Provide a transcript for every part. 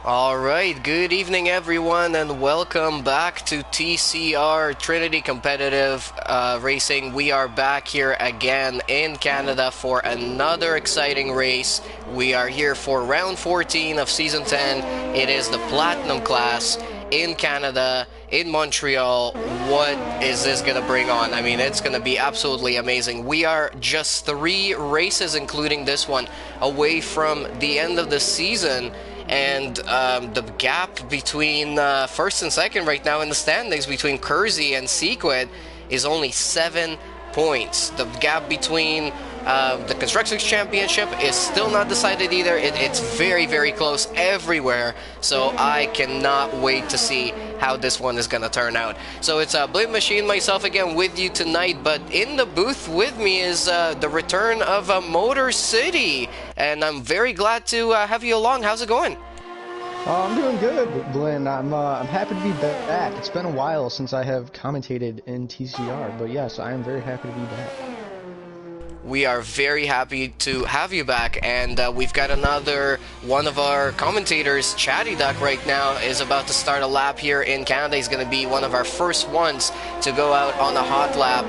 All right, good evening, everyone, and welcome back to TCR Trinity Competitive Racing. We are back here again in Canada for another exciting race. We are here for round 14 of season 10. It is the Platinum class in Canada, in Montreal. What is this going to bring on? I mean, it's going to be absolutely amazing. We are just 3 races, including this one, away from the end of the season. And the gap between first and second right now in the standings between Kersey and Sequid is only 7 points. The gap between the Constructors Championship is still not decided either. It's very, very close everywhere. So I cannot wait to see how this one is going to turn out. So it's BLIN-MACHINE, myself again with you tonight. But in the booth with me is the return of Motor City. And I'm very glad to have you along. How's it going? I'm doing good, Blin. I'm happy to be back. It's been a while since I have commentated in TCR, but yes, I am very happy to be back. We are very happy to have you back, and we've got another one of our commentators, Chatty Duck, right now is about to start a lap here in Canada. He's going to be one of our first ones to go out on a hot lap.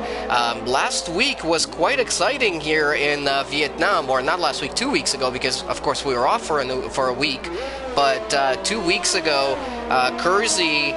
Last week was quite exciting here in Vietnam, or not last week, 2 weeks ago, because of course we were off for a week. But 2 weeks ago, Kersey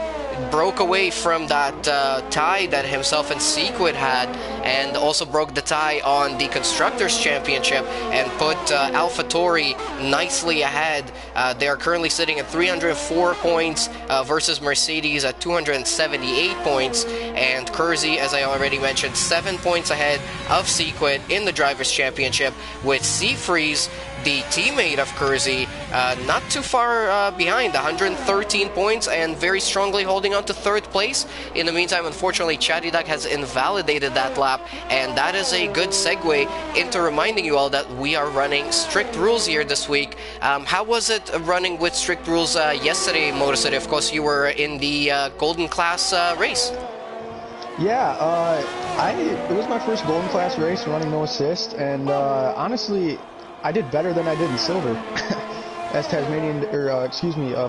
broke away from that tie that himself and Sequid had, and also broke the tie on the Constructors Championship and put AlphaTauri nicely ahead. They are currently sitting at 304 points versus Mercedes at 278 points, and Kersey, as I already mentioned, 7 points ahead of Sequid in the Drivers' Championship, with Seafreeze, the teammate of Kersey, not too far behind, 113 points, and very strongly holding on to third place. In the meantime, unfortunately, Chatty Duck has invalidated that lap, and that is a good segue into reminding you all that we are running strict rules here this week. How was it running with strict rules yesterday, Motor City? Of course, you were in the Golden Class race. Yeah, it was my first Golden Class race running no assist, and honestly, I did better than I did in silver. As Tasmanian, or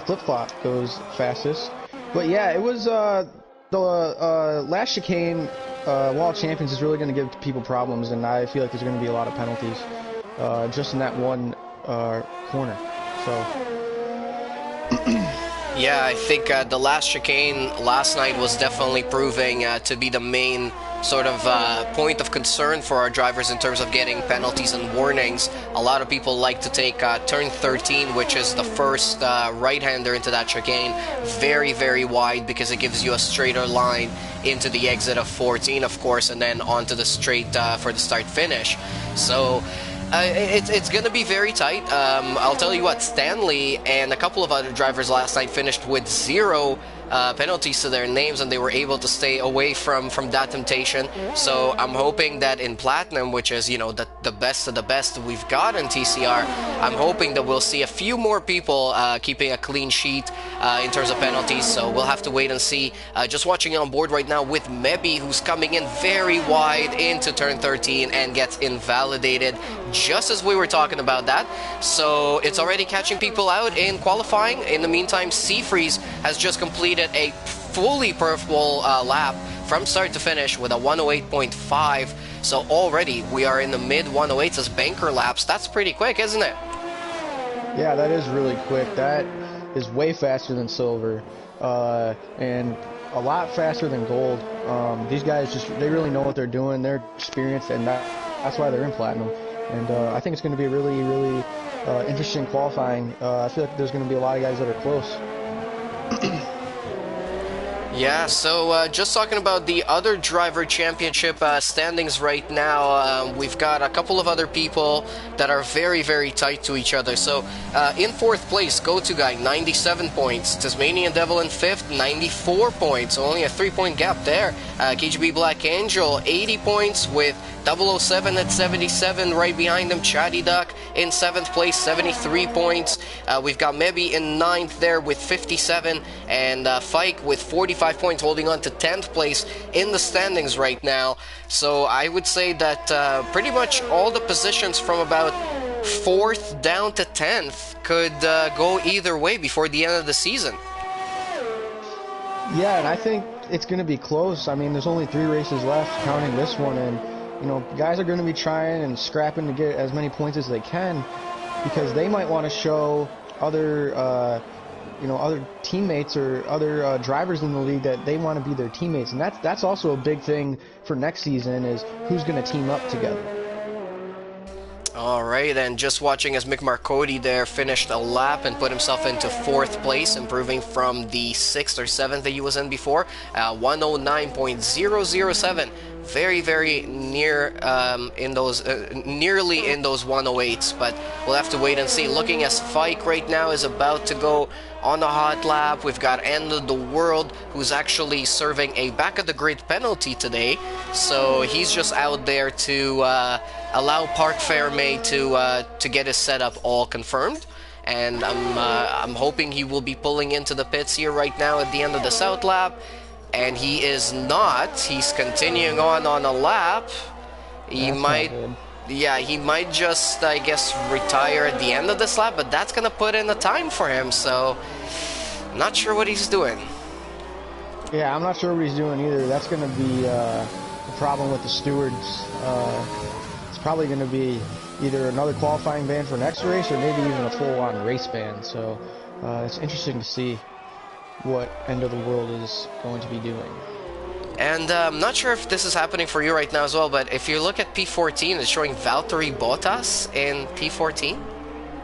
flip-flop goes fastest. But yeah, it was the last chicane. Wall of Champions is really going to give people problems, and I feel like there's going to be a lot of penalties just in that one corner. So. Yeah, I think the last chicane last night was definitely proving to be the main sort of point of concern for our drivers in terms of getting penalties and warnings. A lot of people like to take turn 13, which is the first right-hander into that chicane, very, very wide, because it gives you a straighter line into the exit of 14, of course, and then onto the straight for the start-finish. So it's going to be very tight. I'll tell you what, Stanley and a couple of other drivers last night finished with 0 penalties to their names, and they were able to stay away from that temptation. So I'm hoping that in Platinum, which is, you know, the best of the best we've got in TCR, I'm hoping that we'll see a few more people keeping a clean sheet in terms of penalties. So we'll have to wait and see. Just watching on board right now with Mebi, who's coming in very wide into turn 13 and gets invalidated just as we were talking about that. So it's already catching people out in qualifying. In the meantime, Seafreeze has just completed a fully purple lap from start to finish with a 108.5. So already we are in the mid 108s as banker laps. That's pretty quick, isn't it? Yeah, that is really quick. That is way faster than silver, and a lot faster than gold. These guys they really know what they're doing. They're experienced, and that's why they're in platinum. And I think it's going to be really, really interesting qualifying. I feel like there's going to be a lot of guys that are close. Yeah, so just talking about the other driver championship standings right now, we've got a couple of other people that are very, very tight to each other. So in 4th place, Go-To Guy, 97 points. Tasmanian Devil in 5th, 94 points. Only a 3-point gap there. KGB Black Angel, 80 points, with 007 at 77 right behind him. Chatty Duck in 7th place, 73 points. We've got Mebi in 9th there with 57, and Fike with 45 points, holding on to 10th place in the standings right now. So I would say that pretty much all the positions from about 4th down to 10th could go either way before the end of the season. Yeah, and I think it's going to be close. I mean, there's only 3 races left, counting this one, and you know, guys are going to be trying and scrapping to get as many points as they can, because they might want to show other, you know, other teammates or other drivers in the league that they want to be their teammates, and that's also a big thing for next season, is who's going to team up together. Alright, and just watching as Mick Marcotti there finished a lap and put himself into 4th place, improving from the 6th or 7th that he was in before, 109.007. Very, very near in those, nearly in those 108s, but we'll have to wait and see. Looking as Fike right now is about to go on a hot lap. We've got End of the World, who's actually serving a back of the grid penalty today, so he's just out there to allow Park Fairmay to get his setup all confirmed. And I'm hoping he will be pulling into the pits here right now at the end of the South lap. And he is not. He's continuing on a lap. He might, yeah, he might just, I guess, retire at the end of this lap, but that's going to put in the time for him, so not sure what he's doing. Yeah, I'm not sure what he's doing either. That's going to be the problem with the stewards. It's probably going to be either another qualifying ban for next race or maybe even a full-on race ban, so it's interesting to see what End of the World is going to be doing. And I'm not sure if this is happening for you right now as well, but if you look at P14, it's showing Valtteri Bottas in P14.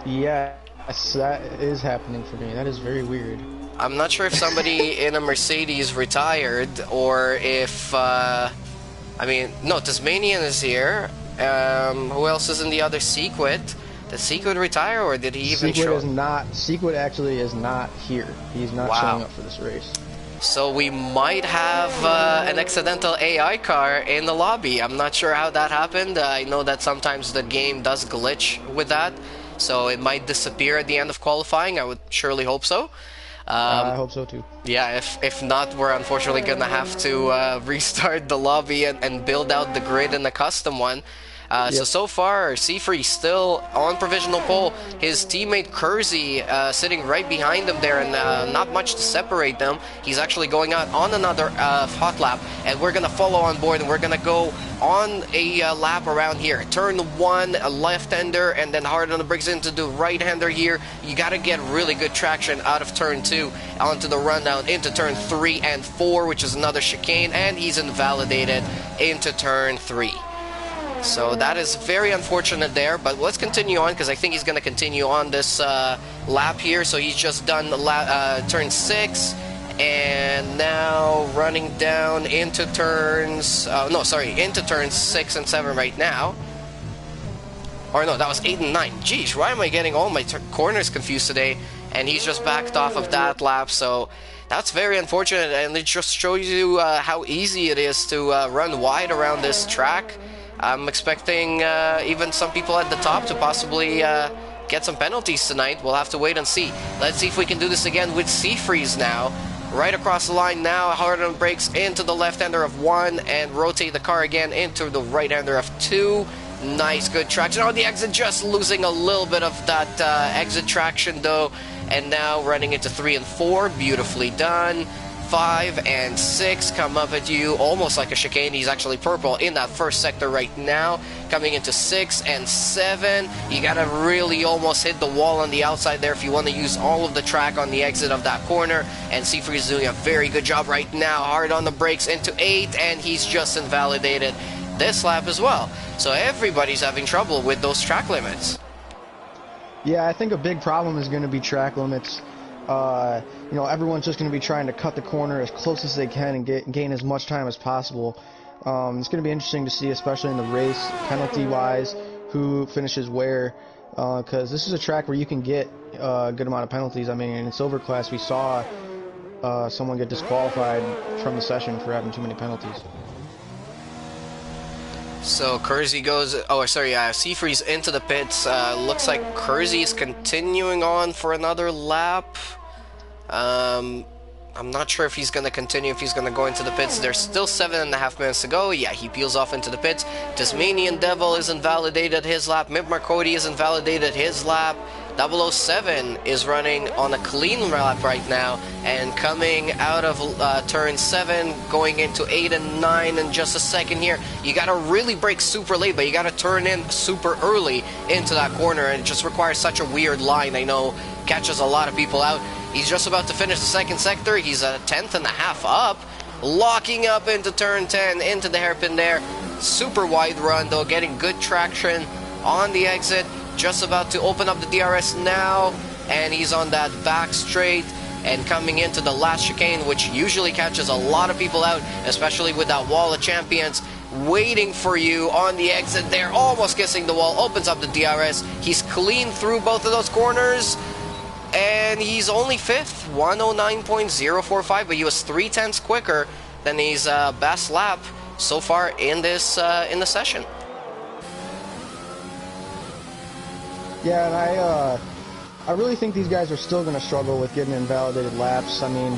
Yes, that is happening for me. That is very weird. I'm not sure if somebody in a Mercedes retired, or if, I mean, no, Tasmanian is here. Who else is in the other Sequit? Did Sequit retire, or did he even show? Sequit actually is not here. He's not showing up for this race. So we might have an accidental AI car in the lobby. I'm not sure how that happened. I know that sometimes the game does glitch with that, so it might disappear at the end of qualifying. I would surely hope so. I hope so too. Yeah, if not, we're unfortunately gonna have to restart the lobby and build out the grid in the custom one. So far, Seafree still on provisional pole. His teammate Kersey sitting right behind him there, and not much to separate them. He's actually going out on another hot lap, and we're going to follow on board, and we're going to go on a lap around here. Turn 1, a left-hander, and then hard on the brakes into the right-hander here. You got to get really good traction out of turn 2 onto the rundown into turn 3 and 4, which is another chicane, and he's invalidated into turn 3. So that is very unfortunate there, but let's continue on, because I think he's going to continue on this lap here. So he's just done turn 6, and now running down into turns, into turns 6 and 7 right now. Or no, that was 8 and 9. Geez, why am I getting all my corners confused today? And he's just backed off of that lap, so that's very unfortunate, and it just shows you how easy it is to run wide around this track. I'm expecting even some people at the top to possibly get some penalties tonight. We'll have to wait and see. Let's see if we can do this again with Seafreeze now. Right across the line now, hard on brakes into the left-hander of 1, and rotate the car again into the right-hander of 2. Nice, good traction. On the exit, just losing a little bit of that exit traction though. And now running into 3 and 4, beautifully done. 5 and 6 come up at you almost like a chicane. He's actually purple in that first sector right now. Coming into 6 and 7, you gotta really almost hit the wall on the outside there if you want to use all of the track on the exit of that corner. And Seafree is doing a very good job right now. Hard on the brakes into 8, and he's just invalidated this lap as well. So everybody's having trouble with those track limits. Yeah, I think a big problem is going to be track limits. You know, everyone's just going to be trying to cut the corner as close as they can and gain as much time as possible. It's going to be interesting to see, especially in the race, penalty-wise, who finishes where, because this is a track where you can get a good amount of penalties. I mean, in Silver Class, we saw someone get disqualified from the session for having too many penalties. So Kersey goes, Seafreeze into the pits. Looks like Kersey is continuing on for another lap. I'm not sure if he's going to continue, if he's going to go into the pits. There's still 7.5 minutes to go. Yeah, he peels off into the pits. Tasmanian Devil is invalidated his lap. Mib Marcodi is invalidated his lap. 007 is running on a clean lap right now, and coming out of turn 7, going into 8 and 9 in just a second here. You got to really brake super late, but you got to turn in super early into that corner, and it just requires such a weird line. I know catches a lot of people out. He's just about to finish the second sector. He's a 10th.5 up, locking up into turn 10, into the hairpin there. Super wide run though, getting good traction on the exit. Just about to open up the DRS now, and he's on that back straight and coming into the last chicane, which usually catches a lot of people out, especially with that wall of champions waiting for you on the exit there, almost kissing the wall. Opens up the DRS. He's clean through both of those corners, and he's only 5th, 109.045, but he was 0.3 quicker than his best lap so far in this in the session. Yeah, and I really think these guys are still going to struggle with getting invalidated laps. I mean,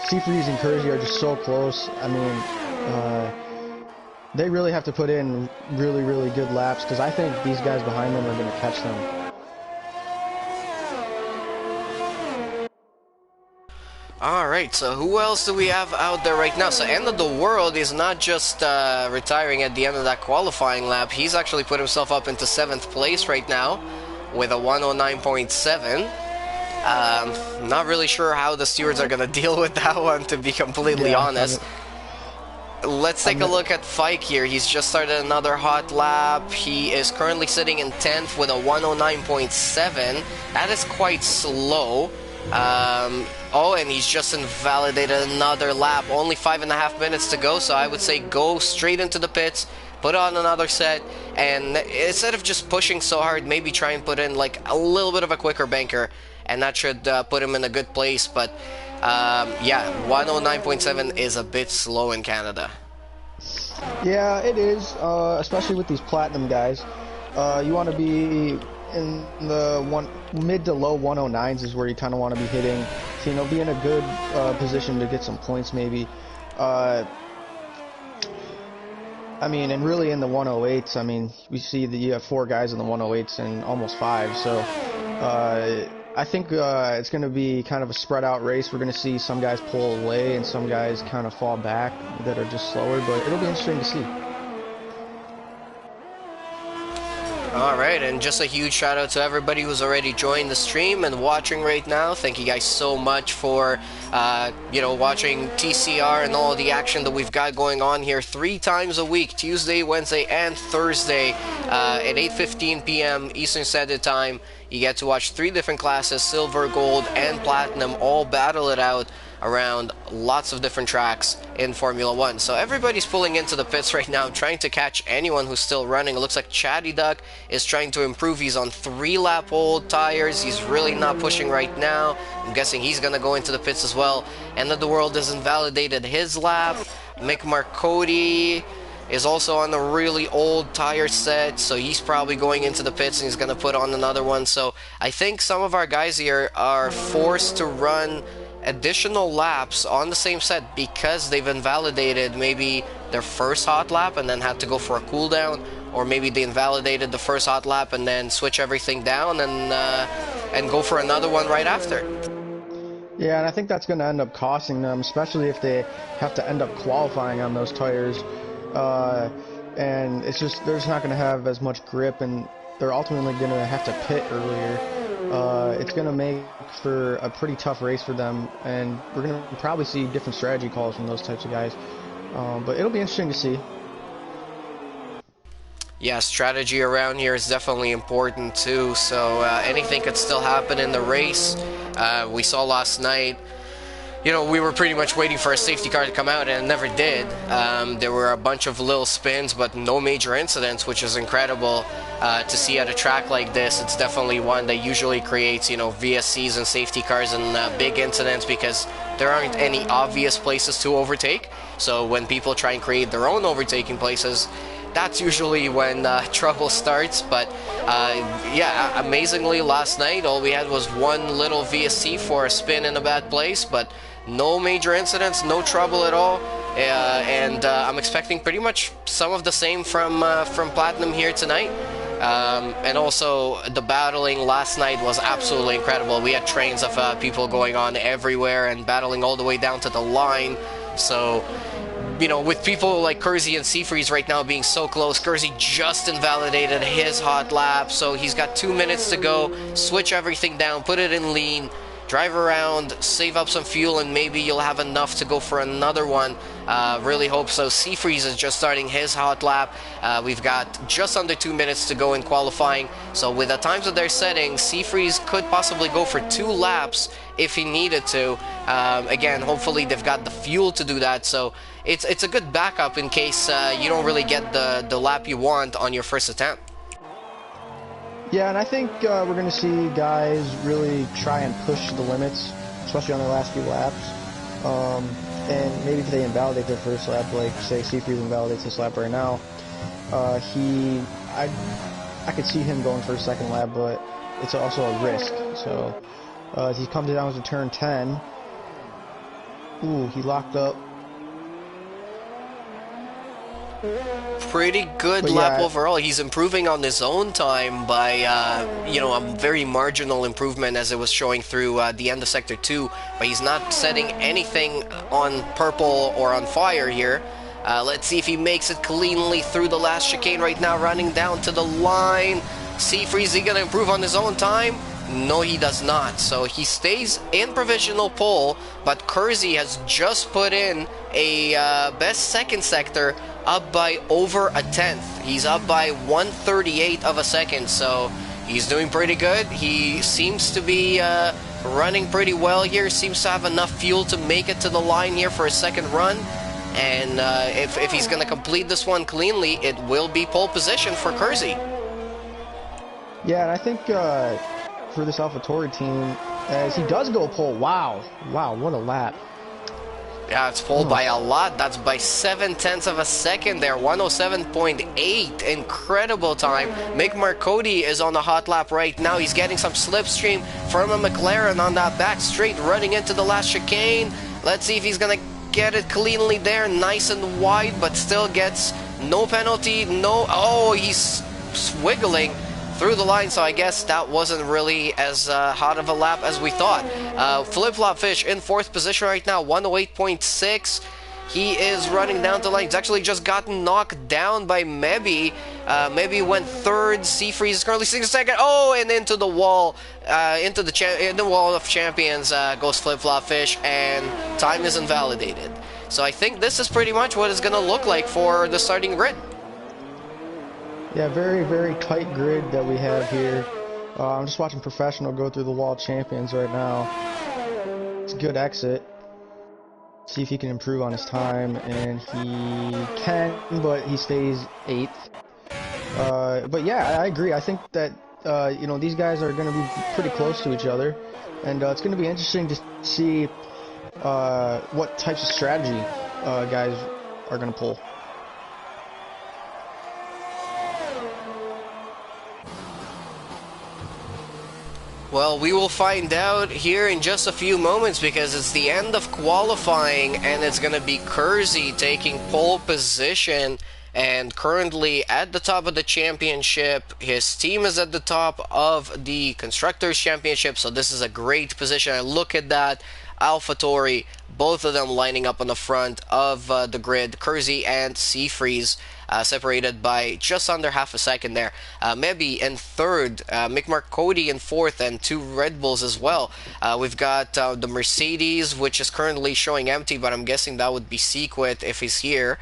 C3s and Kersey are just so close. I mean, they really have to put in really, really good laps, because I think these guys behind them are going to catch them. Alright, so who else do we have out there right now? So End of the World is not just retiring at the end of that qualifying lap. He's actually put himself up into 7th place right now with a 109.7. Not really sure how the stewards are going to deal with that one, to be completely honest. Let's take a look at Fike here. He's just started another hot lap. He is currently sitting in 10th with a 109.7. That is quite slow. Oh, and he's just invalidated another lap. Only 5.5 minutes to go, so I would say go straight into the pits, put on another set, and instead of just pushing so hard, maybe try and put in like a little bit of a quicker banker, and that should put him in a good place. But yeah, 109.7 is a bit slow in Canada. Yeah, it is, especially with these platinum guys. You want to be in the mid to low 109s is where you kind of want to be hitting. So, you know, be in a good position to get some points maybe. I mean, and really in the 108s, I mean, we see that you have 4 guys in the 108s and almost 5. So I think it's going to be kind of a spread out race. We're going to see some guys pull away and some guys kind of fall back that are just slower, but it'll be interesting to see. Alright, and just a huge shout out to everybody who's already joined the stream and watching right now. Thank you guys so much for, you know, watching TCR and all the action that we've got going on here 3 times a week, Tuesday, Wednesday, and Thursday at 8:15 p.m. Eastern Standard Time. You get to watch 3 different classes, silver, gold, and platinum, all battle it out around lots of different tracks in Formula 1. So everybody's pulling into the pits right now, trying to catch anyone who's still running. It looks like Chatty Duck is trying to improve. He's on 3-lap old tires. He's really not pushing right now. I'm guessing he's going to go into the pits as well. End of the World has invalidated his lap. Mick Marcodi is also on a really old tire set, so he's probably going into the pits and he's going to put on another one. So I think some of our guys here are forced to run additional laps on the same set because they've invalidated maybe their first hot lap and then had to go for a cooldown, or maybe they invalidated the first hot lap and then switch everything down and go for another one right after. Yeah, and I think that's going to end up costing them, especially if they have to end up qualifying on those tires. And it's just, they're just not going to have as much grip, and they're ultimately going to have to pit earlier. It's going to make for a pretty tough race for them, and we're going to probably see different strategy calls from those types of guys. But it'll be interesting to see. Yeah, strategy around here is definitely important too, so anything could still happen in the race. We saw last night, you know, we were pretty much waiting for a safety car to come out, and it never did. There were a bunch of little spins, but no major incidents, which is incredible to see at a track like this. It's definitely one that usually creates, you know, VSCs and safety cars and big incidents because there aren't any obvious places to overtake. So when people try and create their own overtaking places, that's usually when trouble starts. But yeah, amazingly last night all we had was one little VSC for a spin in a bad place, but no major incidents, no trouble at all. And I'm expecting pretty much some of the same from Platinum here tonight. And also the battling last night was absolutely incredible. We had trains of people going on everywhere and battling all the way down to the line. So, you know, with people like Kersey and Seafreeze right now being so close, Kersey just invalidated his hot lap, so he's got 2 minutes to go, switch everything down, put it in lean, drive around, save up some fuel, and maybe you'll have enough to go for another one. Really hope so. Seafreeze is just starting his hot lap. We've got just under 2 minutes to go in qualifying, so with the times that they're setting, Seafreeze could possibly go for 2 laps if he needed to. Again, hopefully they've got the fuel to do that, so it's a good backup in case you don't really get the lap you want on your first attempt. Yeah, and I think we're going to see guys really try and push the limits, especially on their last few laps. And maybe if they invalidate their first lap, like say Seafreeze invalidates this lap right now, I could see him going for a second lap, but it's also a risk. So as he comes down to turn 10, ooh, he locked up. Pretty good lap overall. He's improving on his own time by, you know, a very marginal improvement as it was showing through the end of Sector 2. But he's not setting anything on purple or on fire here. Let's see if he makes it cleanly through the last chicane right now, running down to the line. Seafreeze, is he going to improve on his own time? No, he does not. So he stays in provisional pole, but Kersey has just put in a best second sector, up by over a tenth. He's up by 1/38 of a second, so he's doing pretty good. He seems to be running pretty well here, seems to have enough fuel to make it to the line here for a second run. And if he's going to complete this one cleanly, it will be pole position for Kersey. Yeah, and I think for this AlphaTauri team, as he does go pole, wow, what a lap. Yeah, it's pole by a lot. That's by 0.7 of a second there. 107.8. Incredible time. Mick Marcotti is on the hot lap right now. He's getting some slipstream from a McLaren on that back straight, running into the last chicane. Let's see if he's going to get it cleanly there. Nice and wide, but still gets no penalty. No. Oh, he's swiggling through the line, so I guess that wasn't really as hot of a lap as we thought. Flip-Flop Fish in 4th position right now, 108.6. He is running down the line. He's actually just gotten knocked down by Maybe. Maybe went 3rd. Seafreeze is currently 2nd. Oh, and into the wall, into the wall of champions goes Flip-Flop Fish, and time is invalidated. So I think this is pretty much what it's going to look like for the starting grid. Yeah, very, very tight grid that we have here. I'm just watching Professional go through the wall of champions right now. It's a good exit. See if he can improve on his time, and he can, but he stays 8th. But yeah, I agree. I think that you know, these guys are going to be pretty close to each other, and it's going to be interesting to see what types of strategy guys are going to pull. Well, we will find out here in just a few moments, because it's the end of qualifying and it's going to be Kersey taking pole position and currently at the top of the championship. His team is at the top of the Constructors' Championship, so this is a great position. And look at that. AlphaTauri, both of them lining up on the front of the grid. Kersey and Seafreeze separated by just under half a second there. Maybe in 3rd, Mick Marcotti in 4th, and 2 Red Bulls as well. We've got the Mercedes, which is currently showing empty, but I'm guessing that would be Sequit if he's here.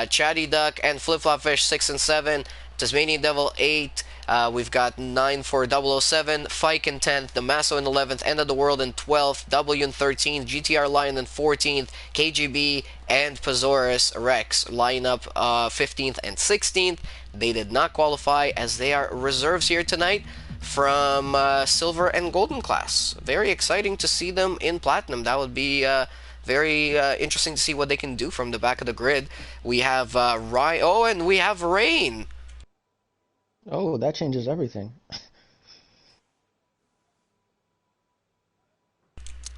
Chatty Duck and Flip-Flop Fish 6 and 7. Tasmanian Devil 8. We've got 9 for 007, Fike in 10th, Damaso in 11th, End of the World in 12th, W in 13th, GTR Lion in 14th, KGB and Pazorus Rex line up 15th and 16th. They did not qualify as they are reserves here tonight from Silver and Golden class. Very exciting to see them in Platinum. That would be very interesting to see what they can do from the back of the grid. We have Ryan. Oh, and we have Rain. Oh, that changes everything.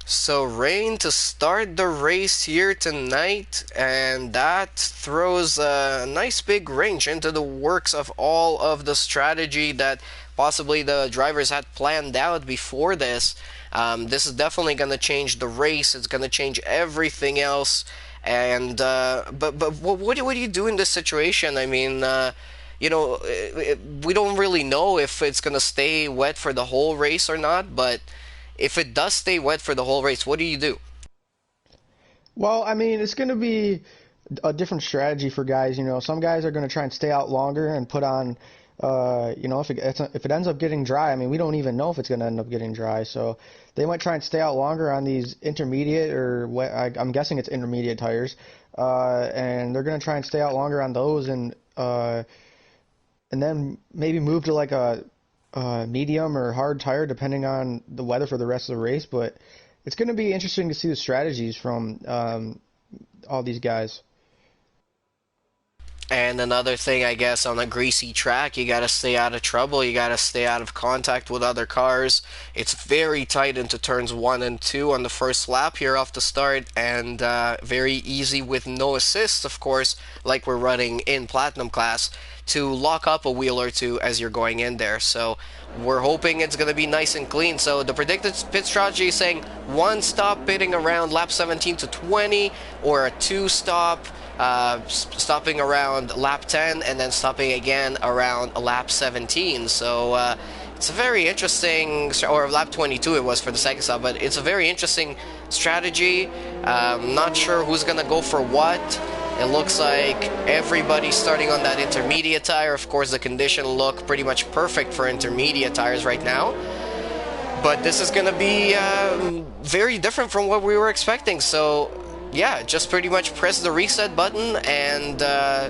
So Rain to start the race here tonight, and that throws a nice big wrench into the works of all of the strategy that possibly the drivers had planned out before this. This is definitely going to change the race. It's going to change everything else. And but what do you do in this situation? I mean, we don't really know if it's going to stay wet for the whole race or not, but if it does stay wet for the whole race, what do you do? Well, I mean, it's going to be a different strategy for guys. You know, some guys are going to try and stay out longer and put on, if it ends up getting dry, I mean, we don't even know if it's going to end up getting dry. So they might try and stay out longer on these intermediate or wet, I'm guessing it's intermediate tires, and they're going to try and stay out longer on those and then maybe move to like a medium or hard tire depending on the weather for the rest of the race. But it's going to be interesting to see the strategies from all these guys. And another thing, I guess, on a greasy track, you got to stay out of trouble. You got to stay out of contact with other cars. It's very tight into turns 1 and 2 on the first lap here off the start, and very easy with no assists, of course, like we're running in Platinum class, to lock up a wheel or two as you're going in there. So we're hoping it's going to be nice and clean. So the predicted pit strategy is saying 1 stop pitting around lap 17 to 20, or a 2 stop stopping around lap 10 and then stopping again around lap 17. So it's a very interesting, or lap 22 it was for the second stop, but it's a very interesting strategy. Not sure who's gonna go for what. It looks like everybody's starting on that intermediate tire. Of course, the condition look pretty much perfect for intermediate tires right now. But this is gonna be very different from what we were expecting. So yeah, just pretty much press the reset button and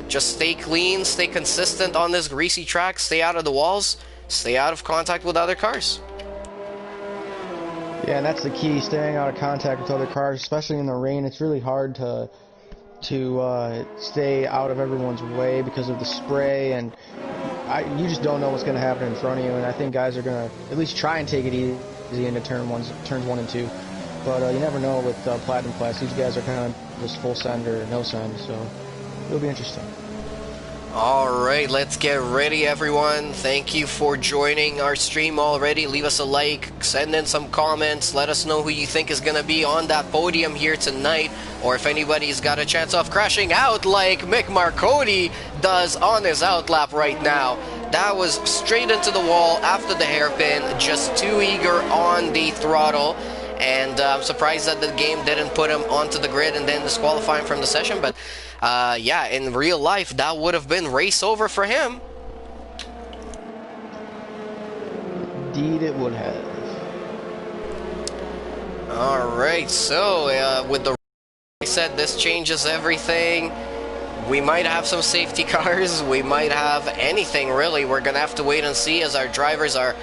just stay clean, stay consistent on this greasy track, stay out of the walls, stay out of contact with other cars. Yeah, and that's the key, staying out of contact with other cars, especially in the rain. It's really hard to stay out of everyone's way because of the spray, and you just don't know what's going to happen in front of you. And I think guys are going to at least try and take it easy into turns 1 and 2. But you never know with Platinum class. These guys are kind of just full send or no send, so it'll be interesting. Alright, let's get ready, everyone. Thank you for joining our stream already. Leave us a like, send in some comments, let us know who you think is going to be on that podium here tonight, or if anybody's got a chance of crashing out like Mick Marcotti does on his outlap right now. That was straight into the wall after the hairpin, just too eager on the throttle. And I'm surprised that the game didn't put him onto the grid and then disqualify him from the session. But yeah, in real life, that would have been race over for him. Indeed it would have. Alright, so with the reset, this changes everything. We might have some safety cars, we might have anything really. We're gonna have to wait and see as our drivers are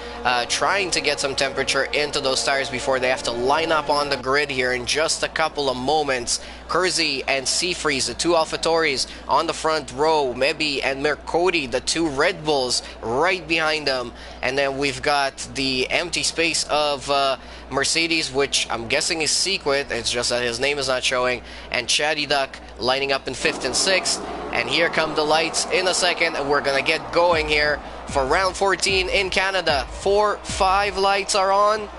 trying to get some temperature into those tires before they have to line up on the grid here in just a couple of moments. Kersey and Seafreeze, the two AlphaTauris on the front row, Mebi and Mercodi, the two Red Bulls right behind them, and then we've got the empty space of Mercedes, which I'm guessing is Sequit, it's just that his name is not showing, and Chatty Duck lining up in 5th and 6th. And here come the lights in a second, and we're gonna get going here for round 14 in Canada. 4, 5 lights are on,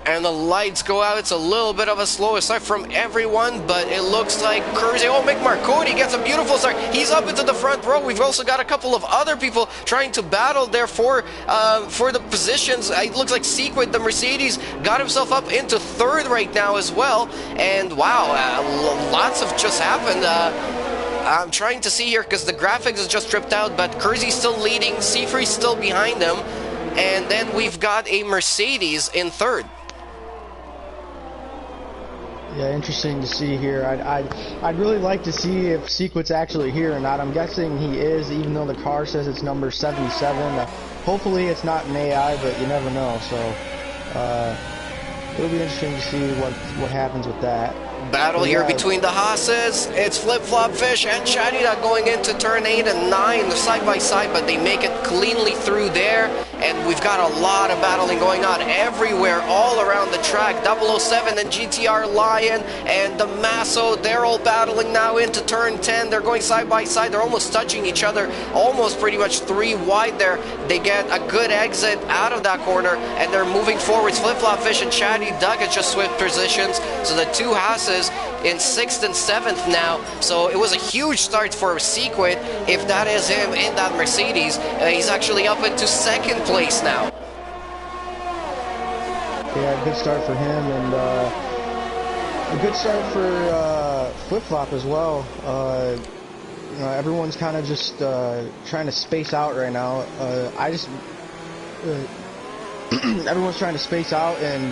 and the lights go out. It's a little bit of a slower start from everyone, but it looks like Kersey, oh, Mick Marcotti gets a beautiful start. He's up into the front row. We've also got a couple of other people trying to battle there for the positions. It looks like Sequit, the Mercedes, got himself up into 3rd right now as well. And wow, lots have just happened. I'm trying to see here because the graphics is just tripped out, but Kersey's still leading, Seafreeze still behind him, and then we've got a Mercedes in 3rd. Yeah, interesting to see here. I'd really like to see if Sequit's actually here or not. I'm guessing he is, even though the car says it's number 77. Hopefully it's not an AI, but you never know. So it'll be interesting to see what happens with that. Battle here between the Haas's. It's Flip Flop Fish and Shiny Duck going into turn 8 and 9 side by side, but they make it cleanly through there. And we've got a lot of battling going on everywhere, all around the track. 007 and GTR Lion and the Masso, they're all battling now into turn 10. They're going side by side. They're almost touching each other, almost pretty much 3 wide there. They get a good exit out of that corner, and they're moving forwards. Flip Flop Fish and Shiny Duck has just switched positions. So the two Haas's in 6th and 7th now. So it was a huge start for Sequid. If that is him in that Mercedes, he's actually up into 2nd place now. Yeah, good start for him, and a good start for Flip Flop as well. You know, everyone's kind of just trying to space out right now. Everyone's trying to space out and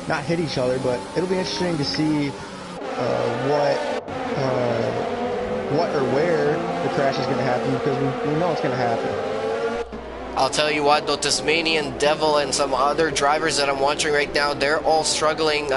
not hit each other, but it'll be interesting to see what or where the crash is going to happen, because we know it's going to happen. I'll tell you what, though, Tasmanian Devil and some other drivers that I'm watching right now, they're all struggling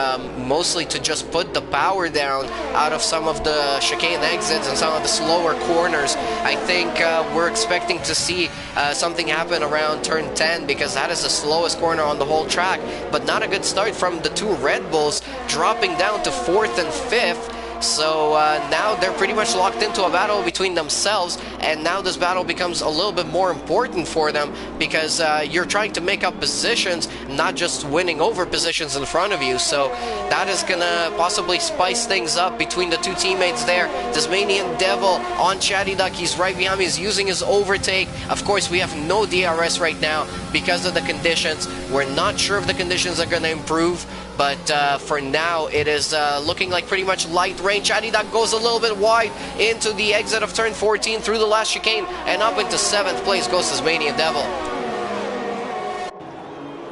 mostly to just put the power down out of some of the chicane exits and some of the slower corners. I think we're expecting to see something happen around turn 10, because that is the slowest corner on the whole track. But not a good start from the two Red Bulls, dropping down to 4th and 5th. So now they're pretty much locked into a battle between themselves, and now this battle becomes a little bit more important for them, because you're trying to make up positions, not just winning over positions in front of you. So that is gonna possibly spice things up between the two teammates there. Tasmanian Devil on Chatty Duck, he's right behind me, he's using his overtake. Of course, we have no DRS right now because of the conditions. We're not sure if the conditions are gonna improve, but for now, it is looking like pretty much light rain. Chatty Duck goes a little bit wide into the exit of turn 14 through the last chicane, and up into 7th place goes Tasmanian Devil.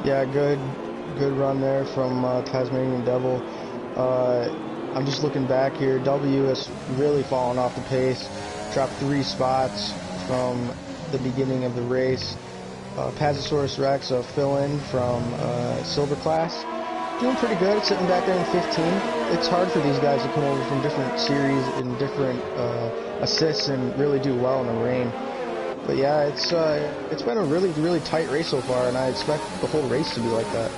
Yeah, good run there from Tasmanian Devil. I'm just looking back here. W has really fallen off the pace. Dropped 3 spots from the beginning of the race. Pazosaurus Rex, a fill-in from Silver Class. Doing pretty good, sitting back there in 15. It's hard for these guys to come over from different series and different assists and really do well in the rain. But yeah, it's been a really tight race so far, and I expect the whole race to be like that.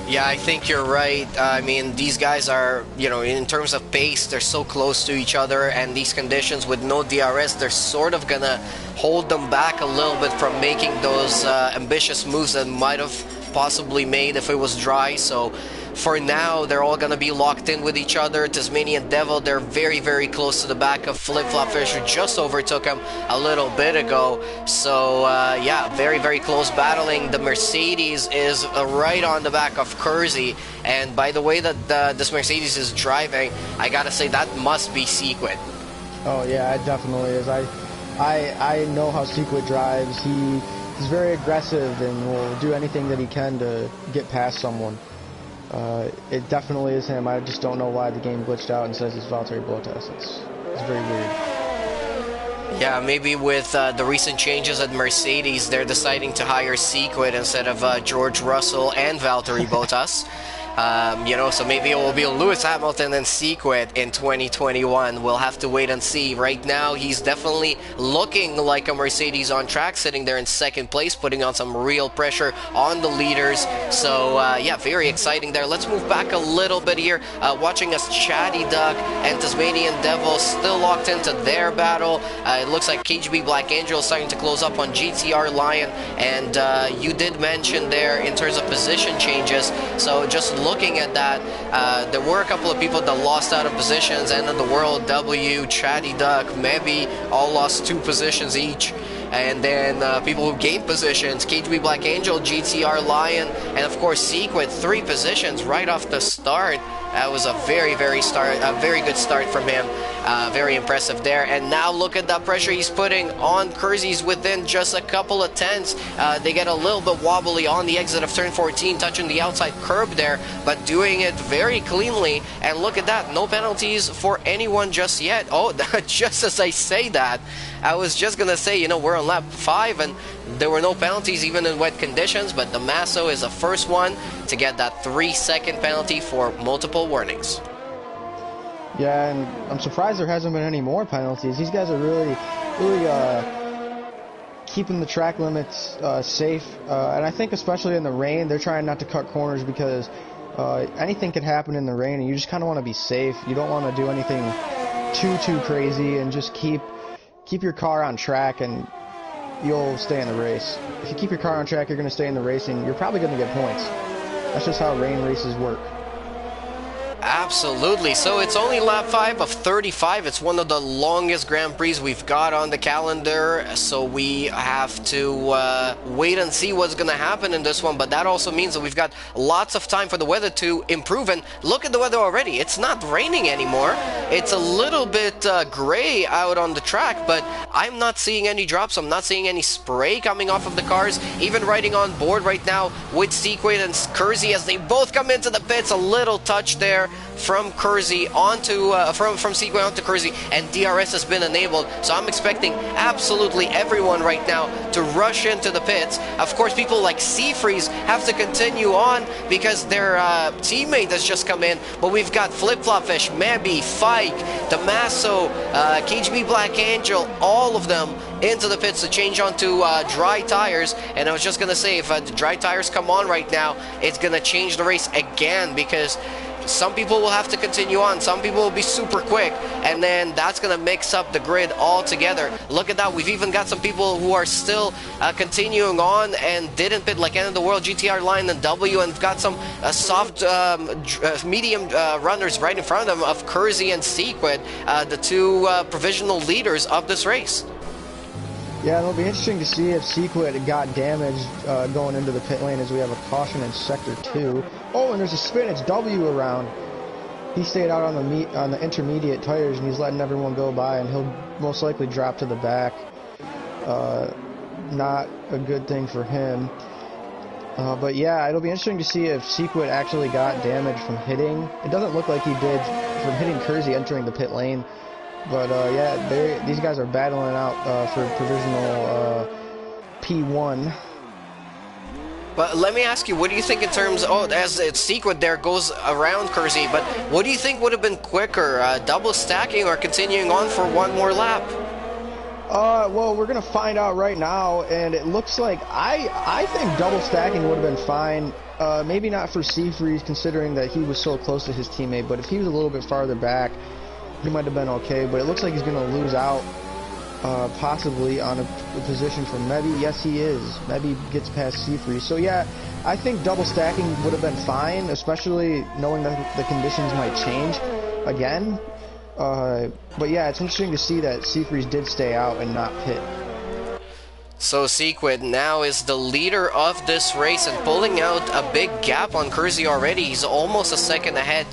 Yeah, I think you're right. I mean, these guys are, you know, in terms of pace, they're so close to each other, and these conditions with no DRS, they're sort of gonna hold them back a little bit from making those ambitious moves that might have possibly made if it was dry. So for now, they're all gonna be locked in with each other. Tasmanian Devil, they're very close to the back of Flip Flop Fish, who just overtook him a little bit ago. So yeah, very close battling. The Mercedes is right on the back of Kersey, and by the way that this Mercedes is driving, I gotta say that must be Sequid. Oh yeah, it definitely is. I know how Sequid drives. He's very aggressive and will do anything that he can to get past someone. It definitely is him. I just don't know why the game glitched out and says it's Valtteri Bottas. It's very weird. Yeah, maybe with the recent changes at Mercedes, they're deciding to hire Sequid instead of George Russell and Valtteri Bottas. You know, so maybe it will be Lewis Hamilton and Sequid in 2021. We'll have to wait and see. Right now, he's definitely looking like a Mercedes on track, sitting there in 2nd place, putting on some real pressure on the leaders. So, yeah, very exciting there. Let's move back a little bit here, watching us Chatty Duck and Tasmanian Devil still locked into their battle. It looks like KGB Black Angel is starting to close up on GTR Lion, and you did mention there in terms of position changes. So just looking at that, there were a couple of people that lost out of positions. End of the World, W, Chatty Duck, maybe all lost 2 positions each. And then people who gained positions, KGB Black Angel, GTR Lion, and of course Sequid, 3 positions right off the start. That was a very good start from him. Very impressive there. And now look at that pressure he's putting on Kersey's within just a couple of tenths. They get a little bit wobbly on the exit of turn 14, touching the outside curb there, but doing it very cleanly. And look at that, no penalties for anyone just yet. Oh, just as I say that, I was just gonna say, you know, we're on lap 5 and There were no penalties even in wet conditions, but Damaso is the first one to get that 3-second penalty for multiple warnings. Yeah, and I'm surprised there hasn't been any more penalties. These guys are really keeping the track limits safe, and I think especially in the rain, they're trying not to cut corners because anything can happen in the rain, and you just kind of want to be safe. You don't want to do anything too crazy, and just keep your car on track, and you'll stay in the race. If you keep your car on track, you're going to stay in the race, and you're probably going to get points. That's just how rain races work. Absolutely. So it's only lap 5 of 35. It's one of the longest Grand Prix we've got on the calendar. So we have to wait and see what's going to happen in this one. But that also means that we've got lots of time for the weather to improve. And look at the weather already. It's not raining anymore. It's a little bit gray out on the track, but I'm not seeing any drops. I'm not seeing any spray coming off of the cars. Even riding on board right now with Sequid and Kersey as they both come into the pits. A little touch there from Kersey onto from Sequid onto Kersey, and DRS has been enabled. So I'm expecting absolutely everyone right now to rush into the pits. Of course, people like Seafreeze have to continue on because their teammate has just come in. But we've got Flip Flop Fish, Mebby, Fike, Damaso, KGB Black Angel, all of them into the pits to change onto dry tires. And I was just gonna say, if the dry tires come on right now, it's gonna change the race again, because some people will have to continue on, some people will be super quick, and then that's going to mix up the grid altogether. Look at that, we've even got some people who are still continuing on and didn't pit, like End of the World, GTR Line and W, and got some soft medium runners right in front of them, of Kersey and Sequid, the two provisional leaders of this race. Yeah, it'll be interesting to see if Sequid got damaged going into the pit lane, as we have a caution in Sector 2. Oh, and there's a spin. It's W around. He stayed out on the intermediate tires, and he's letting everyone go by, and he'll most likely drop to the back. Not a good thing for him. But yeah, it'll be interesting to see if Sequid actually got damaged from hitting. It doesn't look like he did from hitting Kersey entering the pit lane. But yeah, these guys are battling out for provisional P1. But let me ask you, what do you think in terms, as it's Sequid there goes around Kersey, but what do you think would have been quicker, double stacking or continuing on for one more lap? Well, we're going to find out right now, and it looks like I think double stacking would have been fine. Maybe not for Seafreeze, considering that he was so close to his teammate, but if he was a little bit farther back, he might have been okay. But it looks like he's going to lose out possibly on a position for Mebby. Yes, he is. Mebby gets past Seafreeze. So yeah, I think double stacking would have been fine, especially knowing that the conditions might change again. But yeah, it's interesting to see that Seafreeze did stay out and not pit. So Sequid now is the leader of this race and pulling out a big gap on Kersey already. He's almost a second ahead.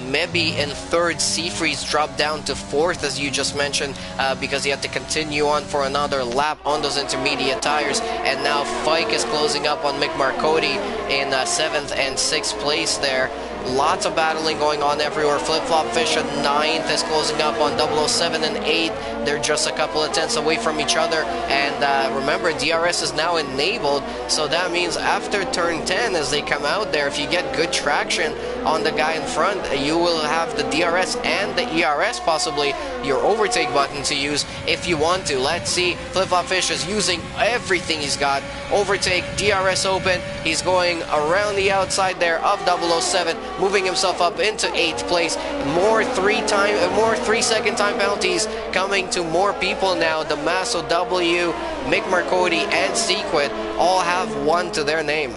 Mebby in third. Seafreeze dropped down to fourth, as you just mentioned, because he had to continue on for another lap on those intermediate tires. And now Fike is closing up on Mick Marcotti in 7th and 6th place there. Lots of battling going on everywhere. Flip Flop Fish at 9th is closing up on 007 and 8. They're just a couple of tenths away from each other. And remember, DRS is now enabled, so that means after turn 10, as they come out there, if you get good traction on the guy in front, you will have the DRS and the ERS, possibly your overtake button to use if you want to. Let's see, Flip Flop Fish is using everything he's got. Overtake, DRS open. He's going around the outside there of 007, moving himself up into 8th place. More 3-second time penalties coming to more people now. Damaso, W, Mick Marcotti, and Sequid all have one to their name.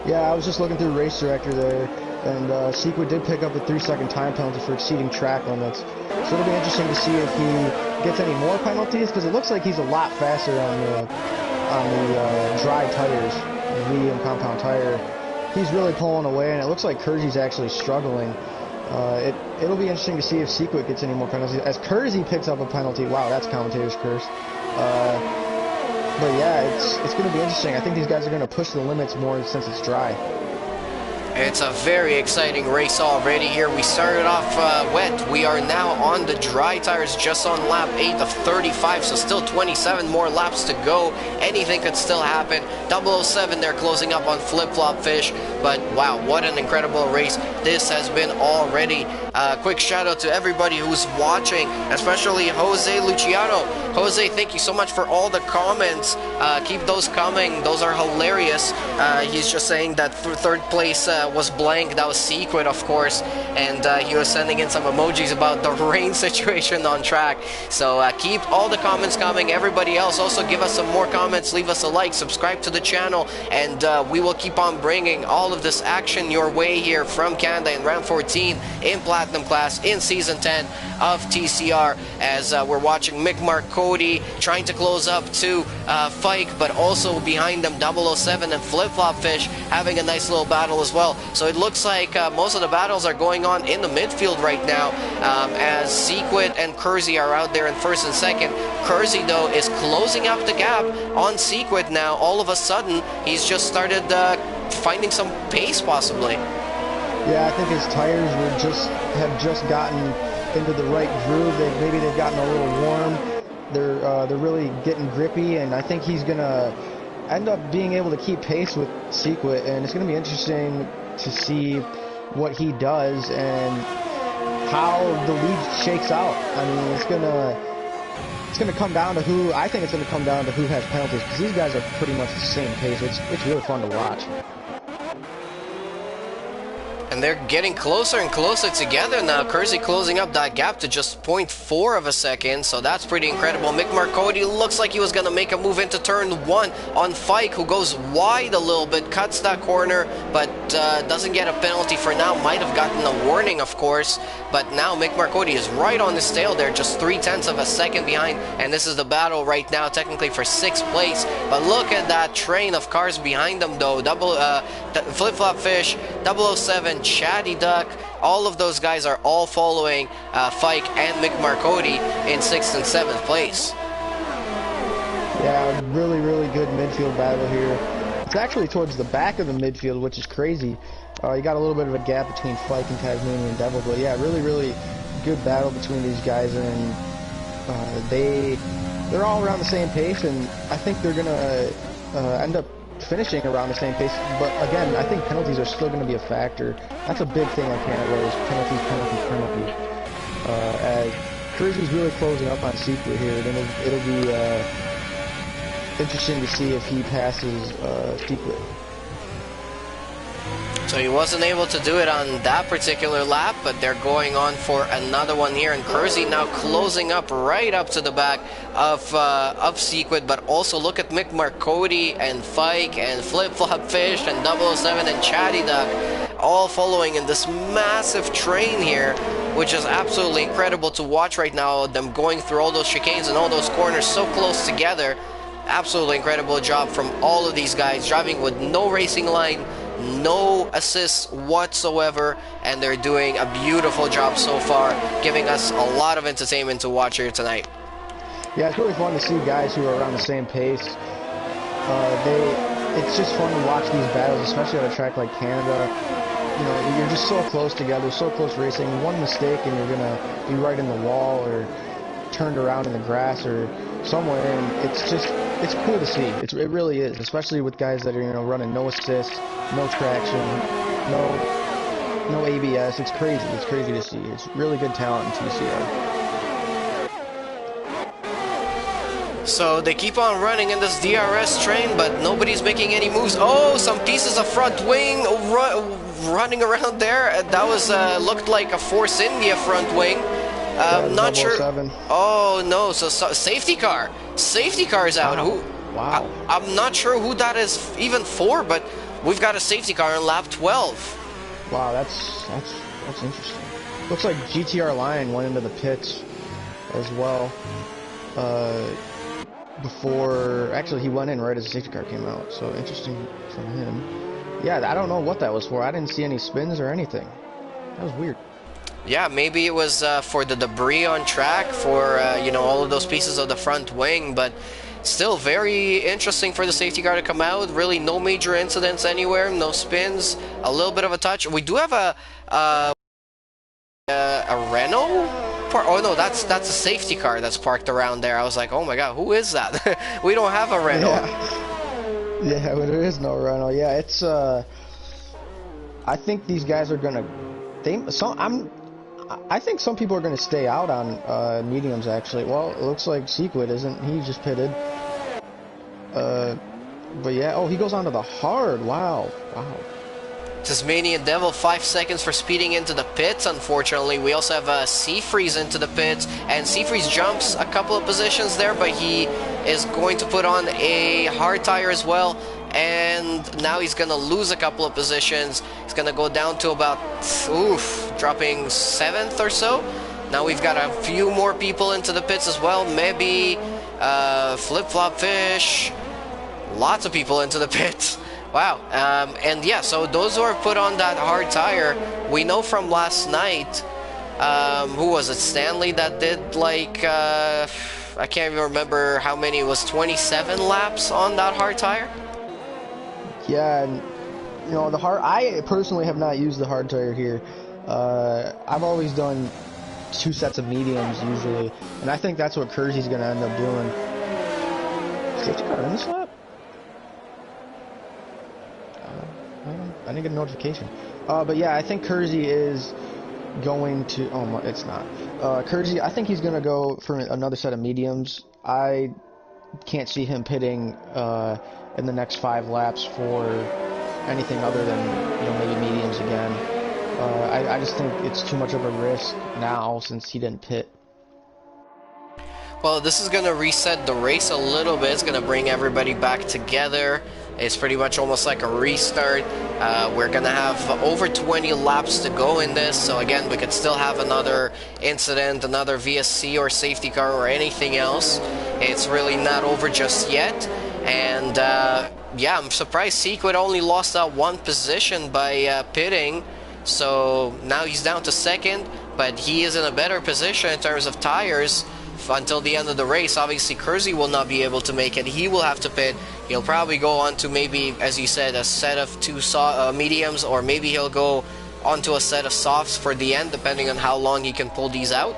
Yeah, I was just looking through Race Director there, and Sequid did pick up a 3-second time penalty for exceeding track limits. So it'll be interesting to see if he gets any more penalties, because it looks like he's a lot faster on the dry tires, the medium compound tire. He's really pulling away, and it looks like Kersey's actually struggling. It'll be interesting to see if Sequid gets any more penalties. As Kersey picks up a penalty, wow, that's commentator's curse. But yeah, it's going to be interesting. I think these guys are going to push the limits more since it's dry. It's a very exciting race already here. We started off wet. We are now on the dry tires, just on lap 8 of 35, so still 27 more laps to go. Anything could still happen. 007, they're closing up on Flip-Flop Fish, but wow, what an incredible race this has been already. Quick shout out to everybody who's watching, especially Jose Luciano. Jose, thank you so much for all the comments. Keep those coming. Those are hilarious. He's just saying that third place was blank. That was secret, of course, and he was sending in some emojis about the rain situation on track. So keep all the comments coming. Everybody else, also give us some more comments, leave us a like, subscribe to the channel, and we will keep on bringing all of this action your way here from Canada in round 14 in Platinum class in season 10 of TCR, as we're watching Mick Mark Cody trying to close up to Fike, but also behind them 007 and Flip-Flop Fish having a nice little battle as well. So it looks like most of the battles are going on in the midfield right now, as Sequit and Kersey are out there in first and second. Kersey, though, is closing up the gap on Sequit now. All of a sudden, he's just started finding some pace, possibly. Yeah, I think his tires have just gotten into the right groove. Maybe they've gotten a little warm. They're really getting grippy, and I think he's gonna end up being able to keep pace with Sequit, and it's gonna be interesting to see what he does and how the lead shakes out. I mean, it's gonna come down to who. I think it's gonna come down to who has penalties, because these guys are pretty much the same pace. It's really fun to watch. And they're getting closer and closer together now. Kersey closing up that gap to just 0.4 of a second, so that's pretty incredible. Mick Marcodi looks like he was going to make a move into turn 1 on Fike, who goes wide a little bit, cuts that corner, but doesn't get a penalty for now. Might have gotten a warning, of course, but now Mick Marcodi is right on his tail there, just 0.3 of a second behind, and this is the battle right now, technically for 6th place. But look at that train of cars behind them, though. Flip-Flop Fish, 007, Chatty Duck, all of those guys are all following Fike and Mick Marcodi in 6th and 7th place. Yeah, really, really good midfield battle here. It's actually towards the back of the midfield, which is crazy. You got a little bit of a gap between Fike and Tasmanian Devil, but yeah, really, really good battle between these guys, and they're all around the same pace, and I think they're gonna end up finishing around the same pace. But again, I think penalties are still going to be a factor. That's a big thing on Canada Road, is penalties. As Kersey's really closing up on Secret here, then it'll be interesting to see if he passes Secret. So he wasn't able to do it on that particular lap, but they're going on for another one here, and Kersey now closing up right up to the back of Sequit. But also look at Mick Marcodi and Fike and Flip-Flop Fish and 007 and Chatty Duck all following in this massive train here, which is absolutely incredible to watch right now, them going through all those chicanes and all those corners so close together. Absolutely incredible job from all of these guys, driving with no racing line, no assists whatsoever, and they're doing a beautiful job so far, giving us a lot of entertainment to watch here tonight. Yeah, it's really fun to see guys who are around the same pace. It's just fun to watch these battles, especially on a track like Canada. You know, you're just so close together, so close racing. One mistake and you're gonna be right in the wall or turned around in the grass or somewhere, and it's cool to see. It really is, especially with guys that are running no assist, no traction, no ABS. It's crazy. It's crazy to see. It's really good talent in TCR. So they keep on running in this DRS train, but nobody's making any moves. Oh, some pieces of front wing running around there. That was looked like a Force India front wing. Not sure. Oh no! So safety car. Safety car is out. Wow. Wow. I'm not sure who that is even for, but we've got a safety car on lap 12. Wow, that's interesting. Looks like GTR Lion went into the pits as well. Actually, he went in right as the safety car came out. So interesting from him. Yeah, I don't know what that was for. I didn't see any spins or anything. That was weird. Yeah, maybe it was for the debris on track, for all of those pieces of the front wing, but still very interesting for the safety car to come out. Really no major incidents anywhere, no spins, a little bit of a touch. We do have a Renault. Oh no, that's a safety car that's parked around there. I was like, oh my god, who is that? We don't have a Renault. Yeah, but there is no Renault. Yeah, it's I think these guys are gonna. I think some people are gonna stay out on mediums actually. Well, it looks like Sequid isn't. He just pitted. But yeah. Oh, he goes on to the hard. Wow. Wow. Tasmanian Devil, 5 seconds for speeding into the pits, unfortunately. We also have Seafreeze into the pits, and Seafreeze jumps a couple of positions there, but he is going to put on a hard tire as well, and now he's going to lose a couple of positions. He's going to go down to about, dropping 7th or so. Now we've got a few more people into the pits as well, maybe Flip-Flop Fish, lots of people into the pits. Wow, and yeah, so those who are put on that hard tire, we know from last night, who was it, Stanley, that did like, I can't even remember how many, it was 27 laps on that hard tire? Yeah, and, you know, I personally have not used the hard tire here. I've always done 2 sets of mediums usually, and I think that's what Kersey's going to end up doing. Safety car in this lap? I didn't get a notification. But yeah, I think Kersey is going to... Oh, it's not. Kersey, I think he's going to go for another set of mediums. I can't see him pitting in the next 5 laps for anything other than, you know, maybe mediums again. I just think it's too much of a risk now since he didn't pit. Well, this is going to reset the race a little bit. It's going to bring everybody back together. It's pretty much almost like a restart. We're going to have over 20 laps to go in this. So again, we could still have another incident, another VSC or safety car or anything else. It's really not over just yet. And yeah, I'm surprised Sequid only lost that 1 position by pitting. So now he's down to 2nd, but he is in a better position in terms of tires until the end of the race. Obviously, Kersey will not be able to make it. He will have to pit. He'll probably go on to maybe, as you said, a set of 2 mediums, or maybe he'll go onto a set of softs for the end, depending on how long he can pull these out.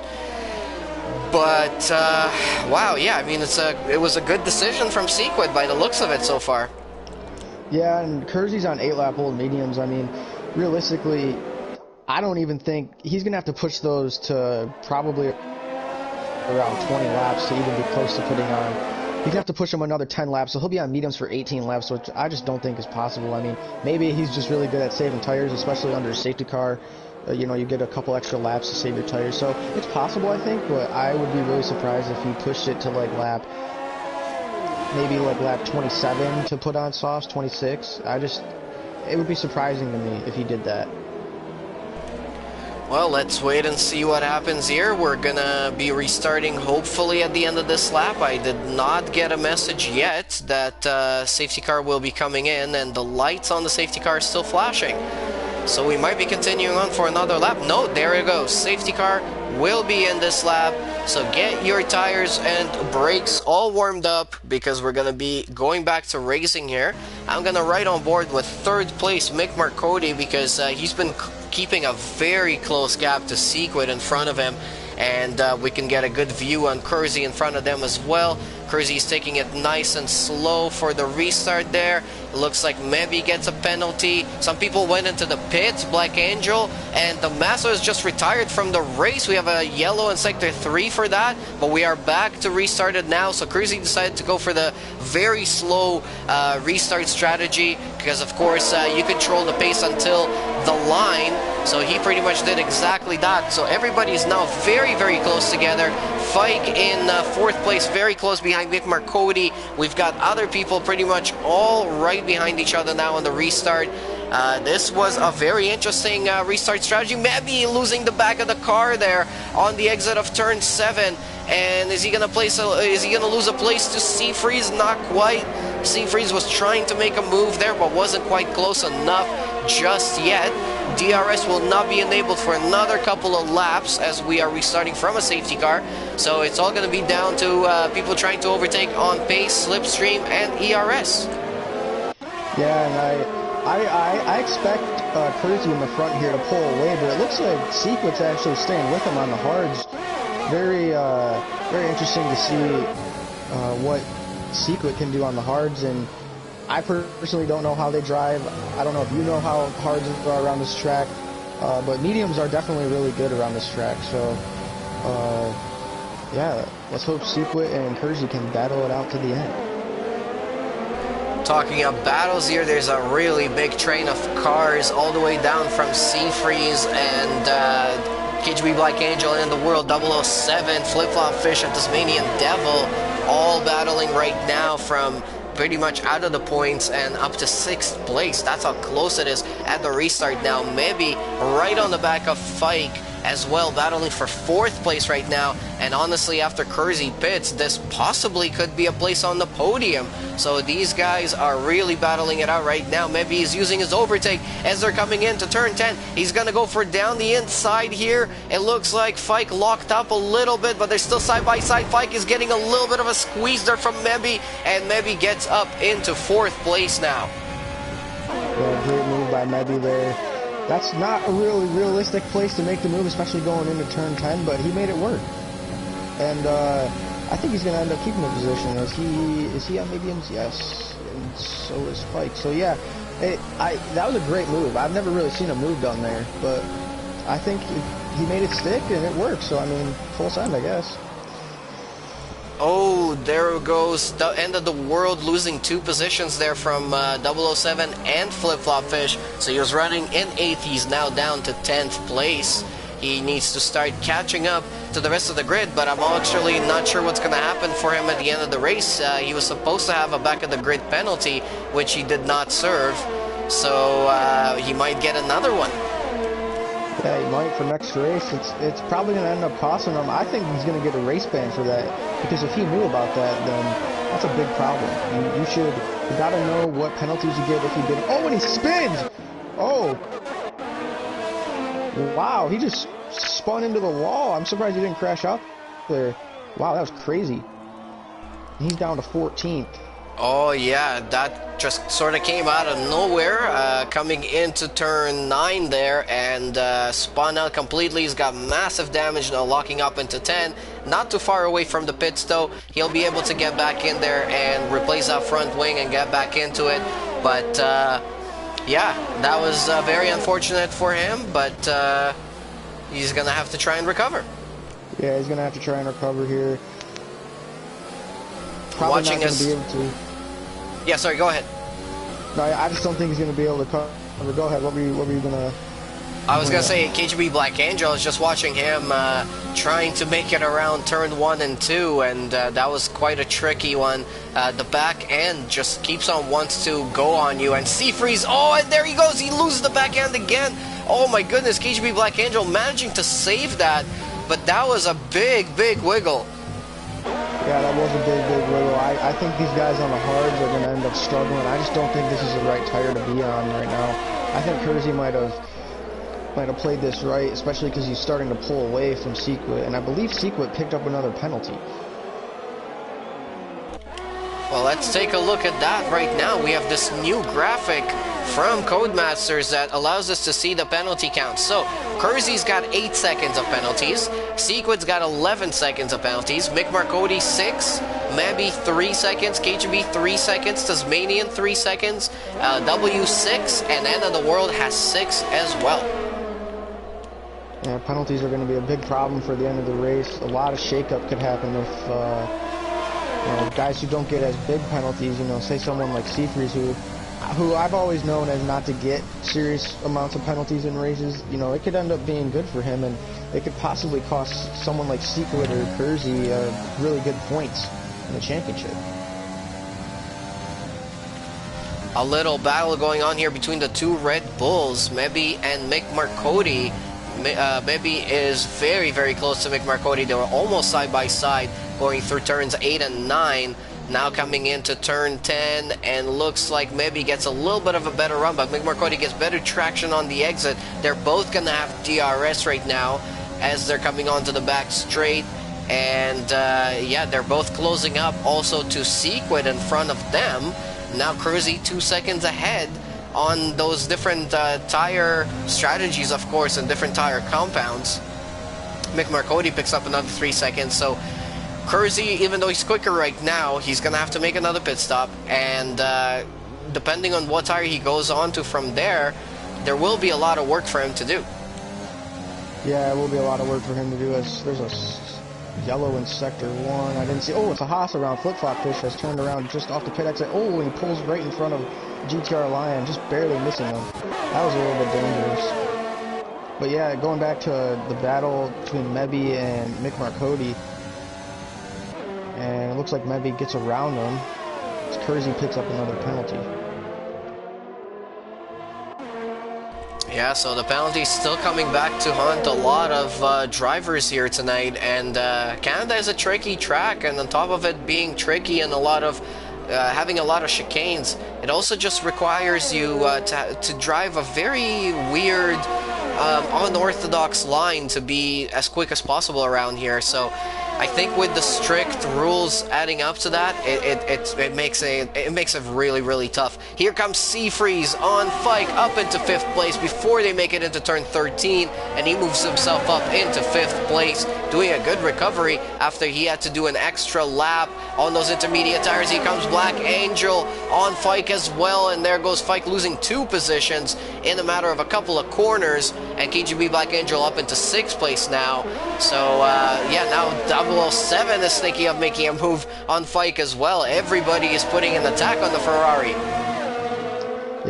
But, wow, yeah, I mean, it was a good decision from Sequid by the looks of it so far. Yeah, and Kersey's on 8-lap-old mediums. I mean, realistically, I don't even think he's going to have to push those to probably around 20 laps to even be close to putting on. He's going to have to push him another 10 laps, so he'll be on mediums for 18 laps, which I just don't think is possible. I mean, maybe he's just really good at saving tires, especially under a safety car. You know, you get a couple extra laps to save your tires, so it's possible, I think, but I would be really surprised if he pushed it to like maybe lap 27 to put on softs, 26. It would be surprising to me if he did that. Well, let's wait and see what happens here. We're gonna be restarting hopefully at the end of this lap. I did not get a message yet that safety car will be coming in, and the lights on the safety car are still flashing. So we might be continuing on for another lap. No, there it goes. Safety car will be in this lap. So get your tires and brakes all warmed up because we're going to be going back to racing here. I'm going to ride on board with 3rd place Mick Marcotti because he's been keeping a very close gap to Sequid in front of him. And we can get a good view on Kersey in front of them as well. Kersey's taking it nice and slow for the restart there. It looks like maybe gets a penalty. Some people went into the pits, Black Angel, and the Master is just retired from the race. We have a yellow in Sector 3 for that, but we are back to restart it now. So Kersey decided to go for the very slow restart strategy because, of course, you control the pace until the line. So he pretty much did exactly that. So everybody is now very, very close together. Fike in 4th place, very close behind Mick Marcotti. We've got other people pretty much all right behind each other now on the restart. This was a very interesting restart strategy. Maybe losing the back of the car there on the exit of turn 7. And is he gonna lose a place to Seafreeze? Not quite. Seafreeze was trying to make a move there, but wasn't quite close enough. just yet. DRS will not be enabled for another couple of laps as we are restarting from a safety car. So it's all going to be down to people trying to overtake on pace, slipstream, and ERS. Yeah, and I expect Kersey in the front here to pull away, but it looks like Sequit's actually staying with him on the hards. Very interesting to see what Sequit can do on the hards, and I personally don't know how they drive. I don't know if you know how hards are around this track, but mediums are definitely really good around this track. So, yeah, let's hope Sequit and Kersey can battle it out to the end. Talking of battles here, there's a really big train of cars all the way down from Seafreeze and KGB Black Angel and the World 007, Flip Flop Fish and Tasmanian Devil, all battling right now from pretty much out of the points and up to 6th place. That's how close it is at the restart now. Maybe right on the back of Fike as well, battling for 4th place right now. And honestly, after Kersey pits, this possibly could be a place on the podium. So these guys are really battling it out right now. Maybe he's using his overtake as they're coming into turn 10. He's gonna go for down the inside here. It looks like Fike locked up a little bit, but they're still side by side. Fike is getting a little bit of a squeeze there from Mebby, and Mebby gets up into 4th place now. Yeah, great move by Mebby there. That's not a really realistic place to make the move, especially going into turn 10, but he made it work. And I think he's going to end up keeping the position. Is he on mediums? Yes. And so is Fike. So yeah, that was a great move. I've never really seen a move done there, but I think he made it stick and it worked. So I mean, full send, I guess. Oh, there goes the end of the world, losing 2 positions there from 007 and Flip Flop Fish. So he was running in 8th, he's now down to 10th place. He needs to start catching up to the rest of the grid, but I'm actually not sure what's going to happen for him at the end of the race. He was supposed to have a back of the grid penalty, which he did not serve. So he might get another one. Yeah, he might for next race. It's probably going to end up costing him. I think he's going to get a race ban for that, because if he knew about that, then that's a big problem. You got to know what penalties you get if you did. Oh, and he spins! Oh! Wow, he just spun into the wall. I'm surprised he didn't crash out there. Wow, that was crazy. He's down to 14th. Oh yeah, that just sort of came out of nowhere, coming into turn 9 there, and spun out completely. He's got massive damage now, locking up into 10. Not too far away from the pits though. He'll be able to get back in there and replace that front wing and get back into it. But yeah, that was very unfortunate for him, but he's gonna have to try and recover. Yeah, he's gonna have to try and recover here. Probably Watching not us. gonna be able to. Yeah, sorry, go ahead. No, I just don't think he's going to be able to cover. Go ahead. What were you going to... I was going to say, KGB Black Angel, is just watching him trying to make it around turn 1 and 2, and that was quite a tricky one. The back end just keeps on wants to go on you, and Seafreeze, oh, and there he goes. He loses the back end again. Oh my goodness, KGB Black Angel managing to save that, but that was a big, big wiggle. Yeah, that was a big, big wiggle. I think these guys on the hards are going to end up struggling. I just don't think this is the right tire to be on right now. I think Kersey might have played this right, especially because he's starting to pull away from Sequit, and I believe Sequit picked up another penalty. Well, let's take a look at that right now. We have this new graphic from Codemasters that allows us to see the penalty count. So, Kersey's got 8 seconds of penalties, Sequit's got 11 seconds of penalties, Mick Marcotti 6, Mebby 3 seconds, KGB 3 seconds, Tasmanian 3 seconds, W6, and End of the World has 6 as well. Yeah, penalties are going to be a big problem for the end of the race. A lot of shakeup could happen if guys who don't get as big penalties, say someone like Seafreeze who I've always known as not to get serious amounts of penalties in races, it could end up being good for him, and it could possibly cost someone like Sequit or Kersey really good points in the championship. A little battle going on here between the two Red Bulls, Mebby and Mick Marcotti. Mebby is very, very close to Mick Marcotti. They were almost side by side going through turns 8 and 9. Now coming into turn 10, and looks like maybe gets a little bit of a better run, but McMurcody gets better traction on the exit. They're both gonna have DRS right now as they're coming onto the back straight. And yeah, they're both closing up also to Sequid in front of them. Now Cruzy 2 seconds ahead on those different tire strategies, of course, and different tire compounds. McMurcody picks up another 3 seconds, so Kersey, even though he's quicker right now, he's gonna have to make another pit stop, and depending on what tire he goes on to from there, there will be a lot of work for him to do. Yeah, it will be a lot of work for him to do. There's a yellow in sector 1. I didn't see. Oh, it's a Haas around. Flip-flop fish has turned around just off the pit exit. Oh, and he pulls right in front of GTR Lion, just barely missing him. That was a little bit dangerous. But yeah, going back to the battle between Mebby and McMurcody, and it looks like Mebby gets around him. Kersey picks up another penalty. Yeah, so the penalty's still coming back to haunt a lot of drivers here tonight, and Canada is a tricky track, and on top of it being tricky and a lot of having a lot of chicanes, it also just requires you to drive a very weird, unorthodox line to be as quick as possible around here. So I think with the strict rules adding up to that, it makes it really, really tough. Here comes Seafreeze on Fike up into 5th place before they make it into turn 13, and he moves himself up into 5th place, doing a good recovery after he had to do an extra lap on those intermediate tires. Here comes Black Angel on Fike as well, and there goes Fike losing 2 positions in a matter of a couple of corners, and KGB Black Angel up into 6th place now. So yeah, now 007 is thinking of making a move on Fike as well. Everybody is putting an attack on the Ferrari.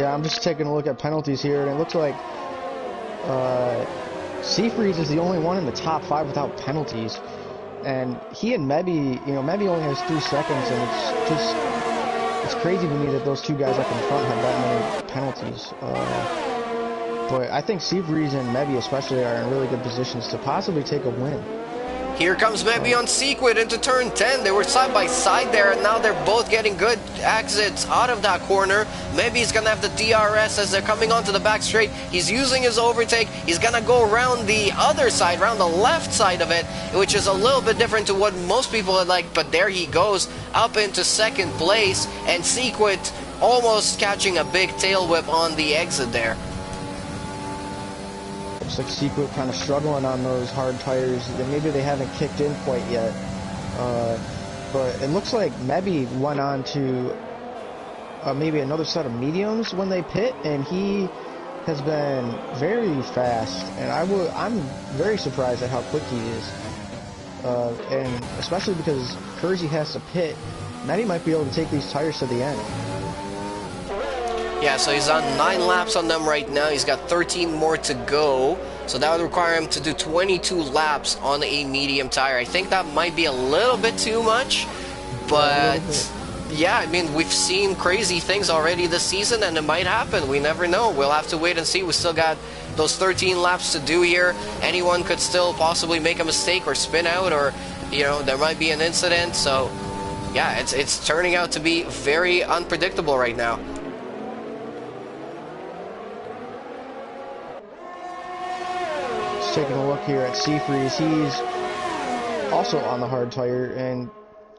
Yeah, I'm just taking a look at penalties here, and it looks like Seafreeze is the only one in the top 5 without penalties. And he and Mebby, you know, Mebby only has 3 seconds, and it's crazy to me that those 2 guys up in front have that many penalties. But I think Seafreeze and Mebby especially are in really good positions to possibly take a win. Here comes Mebby on Sequid into turn 10. They were side by side there, and now they're both getting good exits out of that corner. Mebby's gonna have the DRS as they're coming onto the back straight. He's using his overtake. He's gonna go around the other side, around the left side of it, which is a little bit different to what most people would like, but there he goes up into 2nd place, and Sequid almost catching a big tail whip on the exit there. Looks like Sequid kind of struggling on those hard tires. Maybe they haven't kicked in quite yet. But it looks like Mebby went on to maybe another set of mediums when they pit, and he has been very fast. And I'm very surprised at how quick he is. And especially because Kersey has to pit, Mebby might be able to take these tires to the end. Yeah, so he's on 9 laps on them right now. He's got 13 more to go. So that would require him to do 22 laps on a medium tire. I think that might be a little bit too much. But yeah, I mean, we've seen crazy things already this season, and it might happen. We never know. We'll have to wait and see. We still got those 13 laps to do here. Anyone could still possibly make a mistake or spin out, or, you know, there might be an incident. So yeah, it's turning out to be very unpredictable right now. Taking a look here at Seafreeze, he's also on the hard tire, and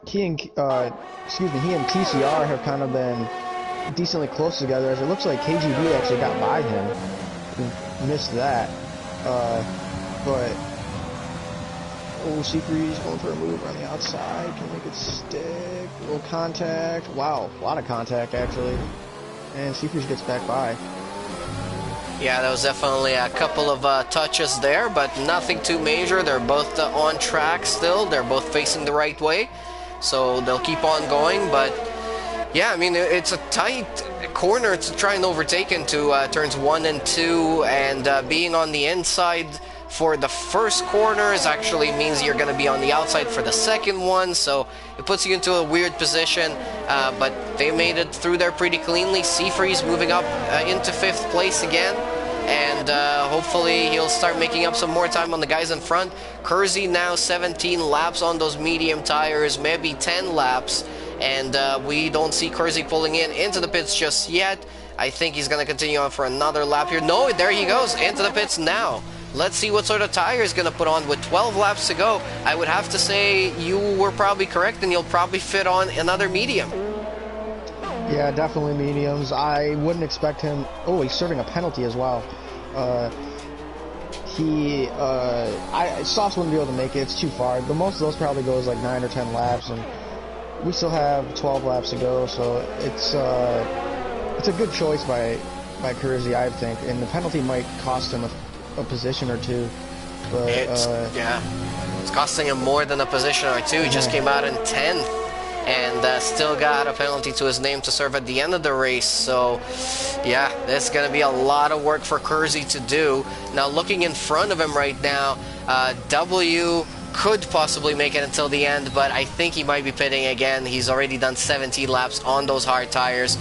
he and TCR have kind of been decently close together, as it looks like KGB actually got by him. He missed that, but Seafreeze going for a move on the outside, can make it stick, a little contact, wow, a lot of contact actually, and Seafreeze gets back by. Yeah, there was definitely a couple of touches there, but nothing too major. They're both on track still. They're both facing the right way, so they'll keep on going. But yeah, I mean, it's a tight corner to try and overtake into turns 1 and 2, and being on the inside for the first corners actually means you're going to be on the outside for the second one, so it puts you into a weird position, but they made it through there pretty cleanly. Seafreeze moving up into 5th place again, and hopefully he'll start making up some more time on the guys in front. Kersey now 17 laps on those medium tires, maybe 10 laps, and we don't see Kersey pulling into the pits just yet. I think he's going to continue on for another lap here. No, there he goes into the pits now. Let's see what sort of tire he's going to put on with 12 laps to go. I would have to say you were probably correct, and you'll probably fit on another medium. Yeah, definitely mediums. I wouldn't expect him. Oh, he's serving a penalty as well. Softs wouldn't be able to make it. It's too far. The most of those probably goes like 9 or 10 laps, and we still have 12 laps to go. So it's a good choice by Kersey, I think. And the penalty might cost him a position or two. But it's costing him more than a position or two. He just came out in 10th. And still got a penalty to his name to serve at the end of the race. So, yeah, this is going to be a lot of work for Kersey to do. Now, looking in front of him right now, W could possibly make it until the end, but I think he might be pitting again. He's already done 17 laps on those hard tires.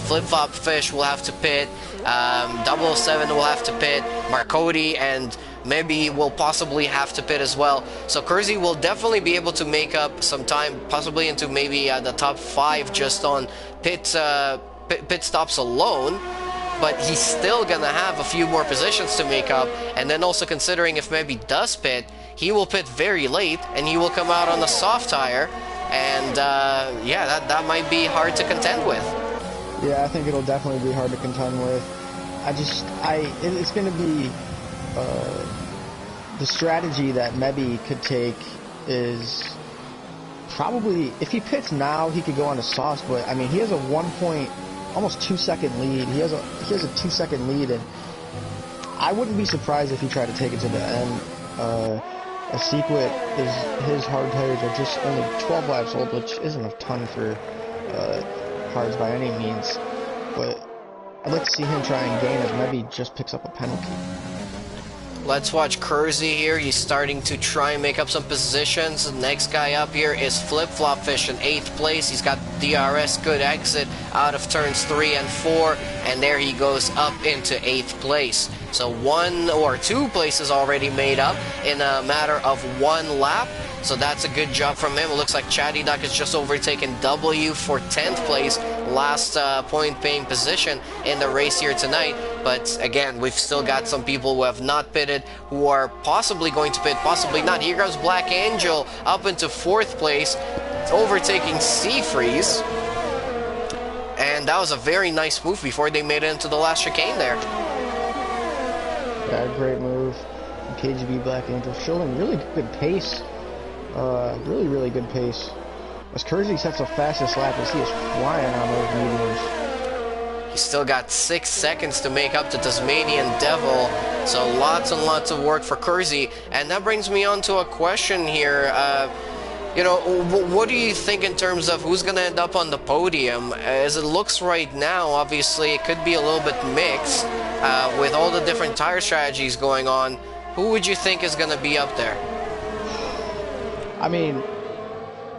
Flip-Flop Fish will have to pit. 007 will have to pit. Marcotti and maybe will possibly have to pit as well. So Kersey will definitely be able to make up some time, possibly into maybe the top 5 just on pit stops alone. But he's still going to have a few more positions to make up. And then also considering if maybe does pit, he will pit very late and he will come out on a soft tire. And yeah, that might be hard to contend with. Yeah, I think it'll definitely be hard to contend with. It's going to be the strategy that Mebby could take is probably, if he pits now, he could go on to softs, but I mean, he has a almost 2 second lead. He has a 2 second lead, and I wouldn't be surprised if he tried to take it to the end. A Sequit his hard tires are just only 12 laps old, which isn't a ton for hards by any means, but I'd like to see him try and gain as Mebby just picks up a penalty. Let's watch Kersey here. He's starting to try and make up some positions. The next guy up here is Flip-Flop Fish in 8th place. He's got DRS, good exit out of turns 3 and 4, and there he goes up into 8th place. So 1 or 2 places already made up in a matter of 1 lap. So that's a good job from him. It looks like Chatty Duck has just overtaken W for 10th place, last point-paying position in the race here tonight. But again, we've still got some people who have not pitted, who are possibly going to pit, possibly not. Here goes Black Angel up into 4th place, overtaking Seafreeze. And that was a very nice move before they made it into the last chicane there. Yeah, great move. KGB Black Angel showing really good pace. Really good pace. As Kersey sets the fastest lap as he is flying on those mediums. He's still got 6 seconds to make up to Tasmanian Devil. So lots and lots of work for Kersey. And that brings me on to a question here. You know, what do you think in terms of who's going to end up on the podium? As it looks right now, obviously, it could be a little bit mixed with all the different tire strategies going on. Who would you think is going to be up there? I mean,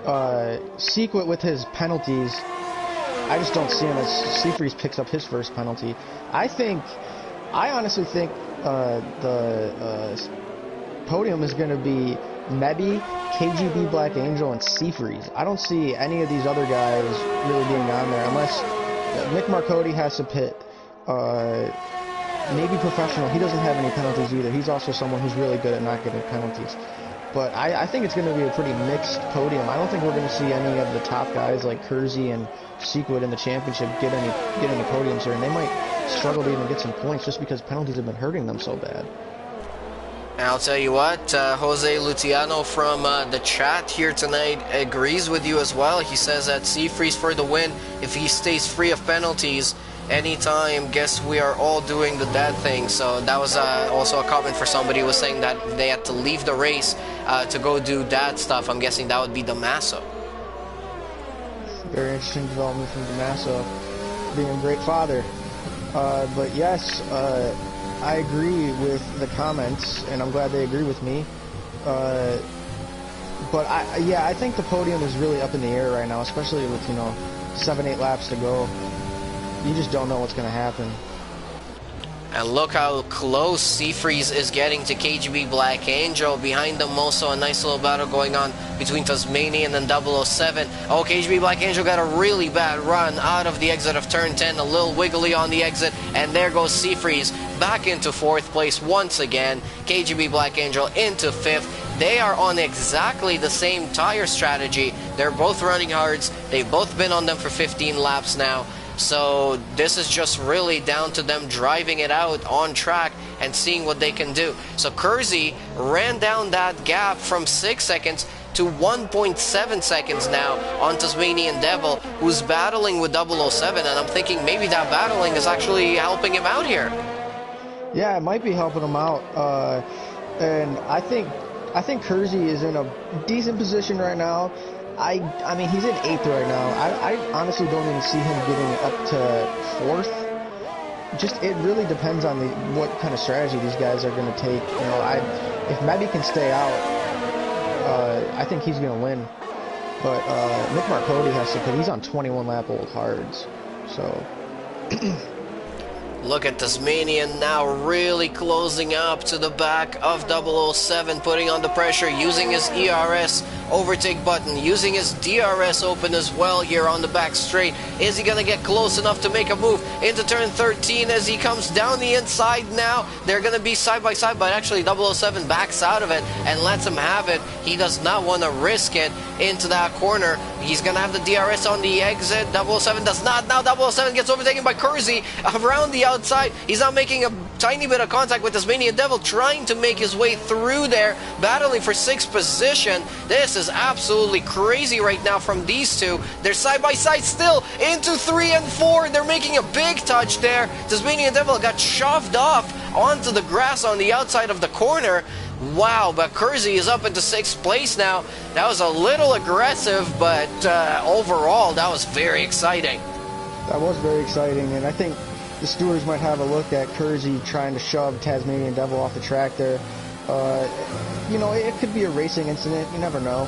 Sequit with his penalties, I just don't see him as Seafreeze picks up his first penalty. I honestly think the podium is going to be Mebby, KGB Black Angel, and Seafreeze. I don't see any of these other guys really being on there unless Mick Marcotti has to pit. Maybe Professional. He doesn't have any penalties either. He's also someone who's really good at not getting penalties. But I think it's going to be a pretty mixed podium. I don't think we're going to see any of the top guys like Kersey and Sequit in the championship get any podiums here, and they might struggle to even get some points just because penalties have been hurting them so bad. And I'll tell you what, Jose Luciano from the chat here tonight agrees with you as well. He says that Seafreeze for the win if he stays free of penalties anytime. Guess we are all doing the dad thing. So that was also a comment for somebody who was saying that they had to leave the race to go do dad stuff. I'm guessing that would be Damaso. Very interesting development from Damaso, being a great father. But yes, I agree with the comments, and I'm glad they agree with me. But I think the podium is really up in the air right now, especially with 7-8 laps to go. You just don't know what's going to happen. And look how close Seafreeze is getting to KGB Black Angel. Behind them also a nice little battle going on between Tasmanian and 007. Oh, KGB Black Angel got a really bad run out of the exit of turn 10. A little wiggly on the exit. And there goes Seafreeze back into 4th place once again. KGB Black Angel into 5th. They are on exactly the same tire strategy. They're both running hards. They've both been on them for 15 laps now. So this is just really down to them driving it out on track and seeing what they can do. So Kersey ran down that gap from 6 seconds to 1.7 seconds now on Tasmanian Devil, who's battling with 007, and I'm thinking maybe that battling is actually helping him out here. Yeah, it might be helping him out. And I think Kersey is in a decent position right now. I mean, he's in 8th right now. I honestly don't even see him getting up to 4th. Just, it really depends on what kind of strategy these guys are going to take. You know, if Mebby can stay out, I think he's going to win. But Mick Marcotti has to, because he's on 21 lap old hards. So... Look at Tasmanian now really closing up to the back of 007, putting on the pressure, using his ERS overtake button, using his DRS open as well here on the back straight. Is he going to get close enough to make a move into turn 13 as he comes down the inside now? They're going to be side by side, but actually 007 backs out of it and lets him have it. He does not want to risk it into that corner. He's going to have the DRS on the exit. 007 does not. Now 007 gets overtaken by Kersey around the outside. He's now making a tiny bit of contact with Tasmanian Devil, trying to make his way through there, battling for 6th position. This is absolutely crazy right now from these two. They're side by side still into 3 and 4. They're making a big touch there. Tasmanian Devil got shoved off onto the grass on the outside of the corner. Wow, but Kersey is up into 6th place now. That was a little aggressive, but overall, that was very exciting. That was very exciting, and I think the stewards might have a look at Kersey trying to shove Tasmanian Devil off the track there. You know, it could be a racing incident, you never know.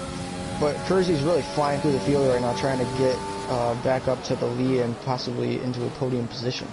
But Kersey's really flying through the field right now, trying to get back up to the lead and possibly into a podium position.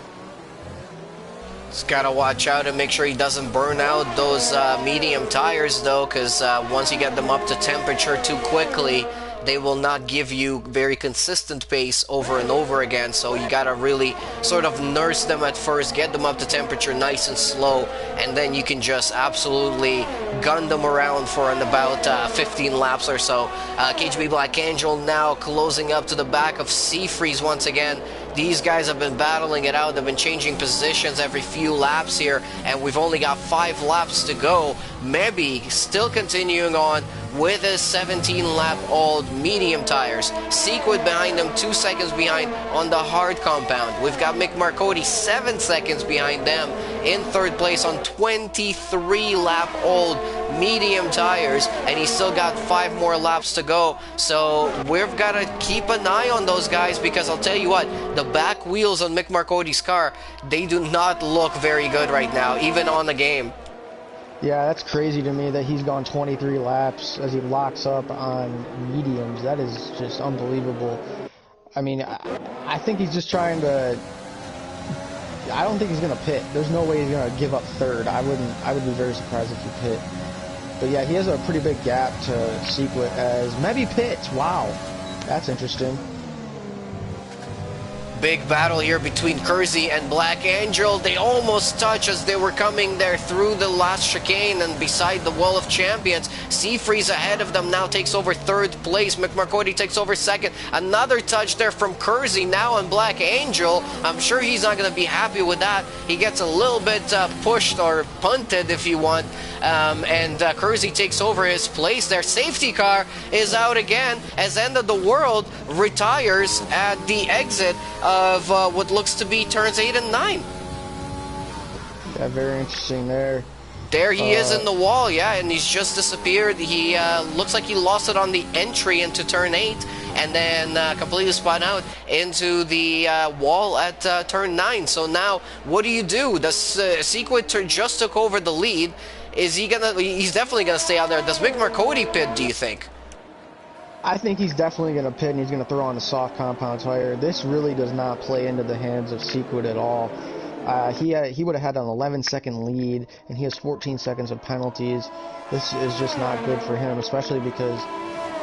Just gotta watch out and make sure he doesn't burn out those medium tires though, because once you get them up to temperature too quickly, they will not give you very consistent pace over and over again. So you gotta really sort of nurse them at first, get them up to temperature nice and slow, and then you can just absolutely gun them around for about 15 laps or so. KGB Black Angel now closing up to the back of Seafreeze once again. These guys have been battling it out. They've been changing positions every few laps here, and we've only got 5 laps to go. Mebby still continuing on with his 17-lap-old medium tires. Sequid behind them, 2 seconds behind on the hard compound. We've got Mick Marcotti 7 seconds behind them in 3rd place on 23-lap-old medium tires, and he's still got 5 more laps to go. So we've got to keep an eye on those guys, because I'll tell you what, the back wheels on Mick Marcotti's car, they do not look very good right now, even on the game. Yeah, that's crazy to me that he's gone 23 laps as he locks up on mediums. That is just unbelievable. I mean, I think he's just trying to... I don't think he's going to pit. There's no way he's going to give up 3rd. I would be very surprised if he pit. But yeah, he has a pretty big gap to Sequit as Mebby pits. Wow, that's interesting. Big battle here between Kersey and Black Angel. They almost touch as they were coming there through the last chicane and beside the wall of champions. Seafreeze ahead of them now takes over 3rd place. Mick Marcotti takes over 2nd. Another touch there from Kersey now on Black Angel. I'm sure he's not going to be happy with that. He gets a little bit pushed or punted if you want. And Kersey takes over his place. Their safety car is out again as End of the World retires at the exit of what looks to be turns 8 and 9. Yeah, very interesting there. There he is in the wall, yeah, and he's just disappeared. He looks like he lost it on the entry into turn 8, and then completely spun out into the wall at turn 9. So now, what do you do? Does Sequit just took over the lead? Is he gonna? He's definitely gonna stay out there. Does Mick Marcotti pit, do you think? I think he's definitely going to pit, and he's going to throw on a soft compound tire. This really does not play into the hands of Sequit at all. He would have had an 11-second lead, and he has 14 seconds of penalties. This is just not good for him, especially because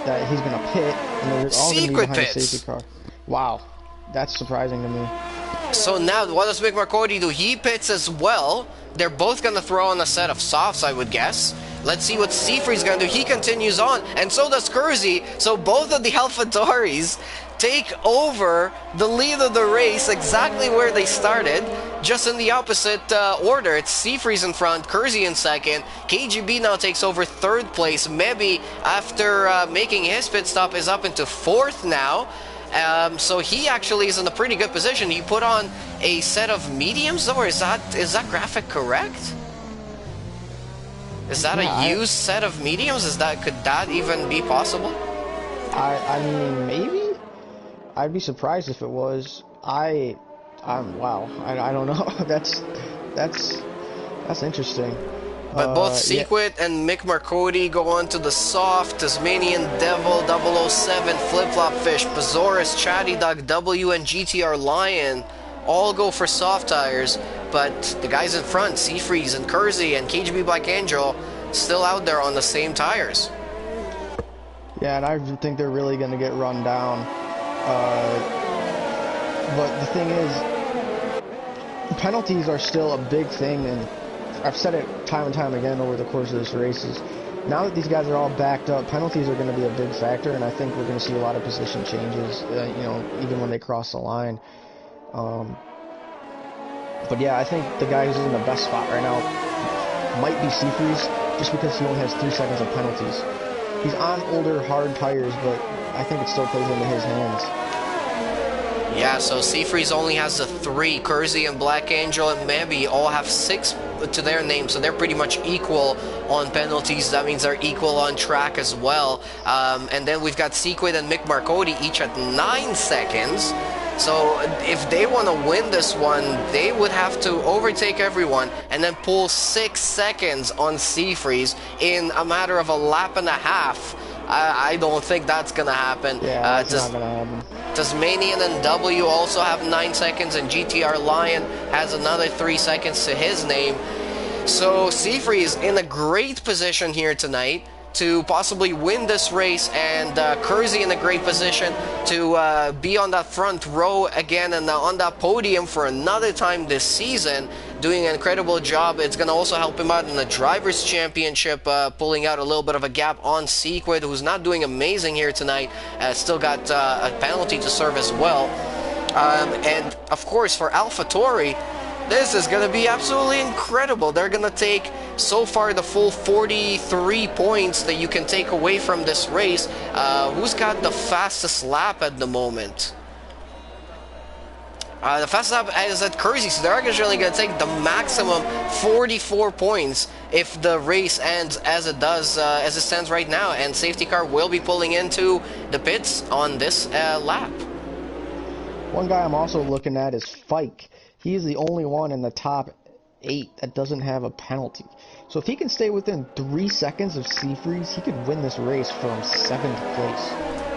that he's going to pit, and they're all going to be behind the safety car. Wow, that's surprising to me. So now, what does Mick McCarty do? He pits as well. They're both going to throw on a set of softs, I would guess. Let's see what Seafree's going to do. He continues on, and so does Kersey. So both of the AlphaTauris take over the lead of the race exactly where they started, just in the opposite order. It's Seafree's in front, Kersey in second. KGB now takes over third place. Maybe after making his pit stop is up into fourth now. So he actually is in a pretty good position. He put on a set of mediums, or is that graphic correct? Is that a used set of mediums? Could that even be possible? I mean, maybe. I'd be surprised if it was. Wow. I don't know. That's interesting. But both Sequit and Mick Marcotti go on to the soft. Tasmanian Devil, 007, Flip Flop Fish, Bazoris, Chatty Duck, W, and GTR Lion all go for soft tires. But the guys in front, Seafreeze and Kersey and KGB Black Angel, still out there on the same tires. Yeah, and I think they're really going to get run down. But the thing is, penalties are still a big thing, and I've said it time and time again over the course of this races. Now that these guys are all backed up, penalties are going to be a big factor, and I think we're going to see a lot of position changes, even when they cross the line. But yeah, I think the guy who's in the best spot right now might be Seafreeze, just because he only has 3 seconds of penalties. He's on older, hard tires, but I think it still plays into his hands. Yeah, so Seafreeze only has the 3. Kersey and Black Angel and Maybe all have 6 to their name, so they're pretty much equal on penalties. That means they're equal on track as well. And then we've got Sequid and Mick Marcotti each at 9 seconds. So if they want to win this one, they would have to overtake everyone and then pull 6 seconds on Seafreeze in a matter of a lap and a half. I don't think that's going to happen. Yeah, that's not going to happen. Tasmanian and W also have 9 seconds, and GTR Lion has another 3 seconds to his name. So Seafreeze in a great position here tonight to possibly win this race, and Kersey in a great position to be on that front row again and on that podium for another time this season, doing an incredible job. It's going to also help him out in the Drivers' Championship, pulling out a little bit of a gap on Sequid, who's not doing amazing here tonight. Still got a penalty to serve as well. And of course for AlphaTauri, this is going to be absolutely incredible. They're going to take, so far, the full 43 points that you can take away from this race. Who's got the fastest lap at the moment? The fastest lap is at Kersey, so they're actually going to take the maximum 44 points if the race ends as it does, as it stands right now. And safety car will be pulling into the pits on this lap. One guy I'm also looking at is Fike. He's the only one in the top 8 that doesn't have a penalty. So if he can stay within 3 seconds of Seafreeze, he could win this race from 7th place.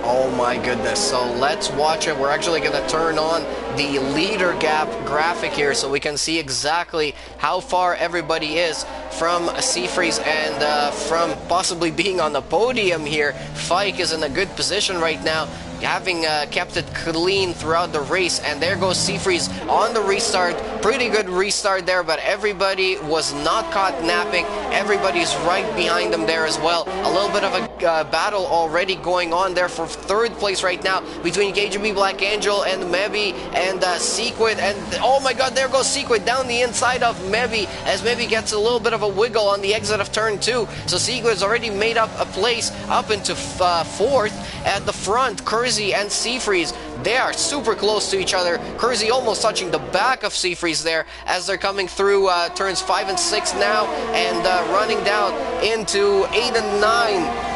Oh my goodness. So let's watch it. We're actually going to turn on the leader gap graphic here so we can see exactly how far everybody is from Seafreeze and from possibly being on the podium here. Fike is in a good position right now, having kept it clean throughout the race. And there goes Seafreeze on the restart. Pretty good restart there, but everybody was not caught napping. Everybody's right behind them there as well. A little bit of a battle already going on there for 3rd place right now between KGB Black Angel and Mebi and Sequid. And oh my god, there goes Sequid down the inside of Mebi as Mebi gets a little bit of a wiggle on the exit of turn 2. So Sequid's already made up a place up into 4th. At the front, Kersey and Seafreeze, they are super close to each other. Kersey almost touching the back of Seafreeze there as they're coming through turns 5 and 6 now and running down into 8 and 9.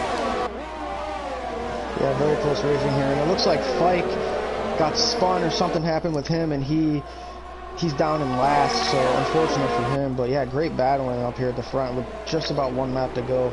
Yeah, very close racing here, and it looks like Fike got spun or something happened with him, and he's down in last, so unfortunate for him. But yeah, great battling up here at the front with just about 1 lap to go.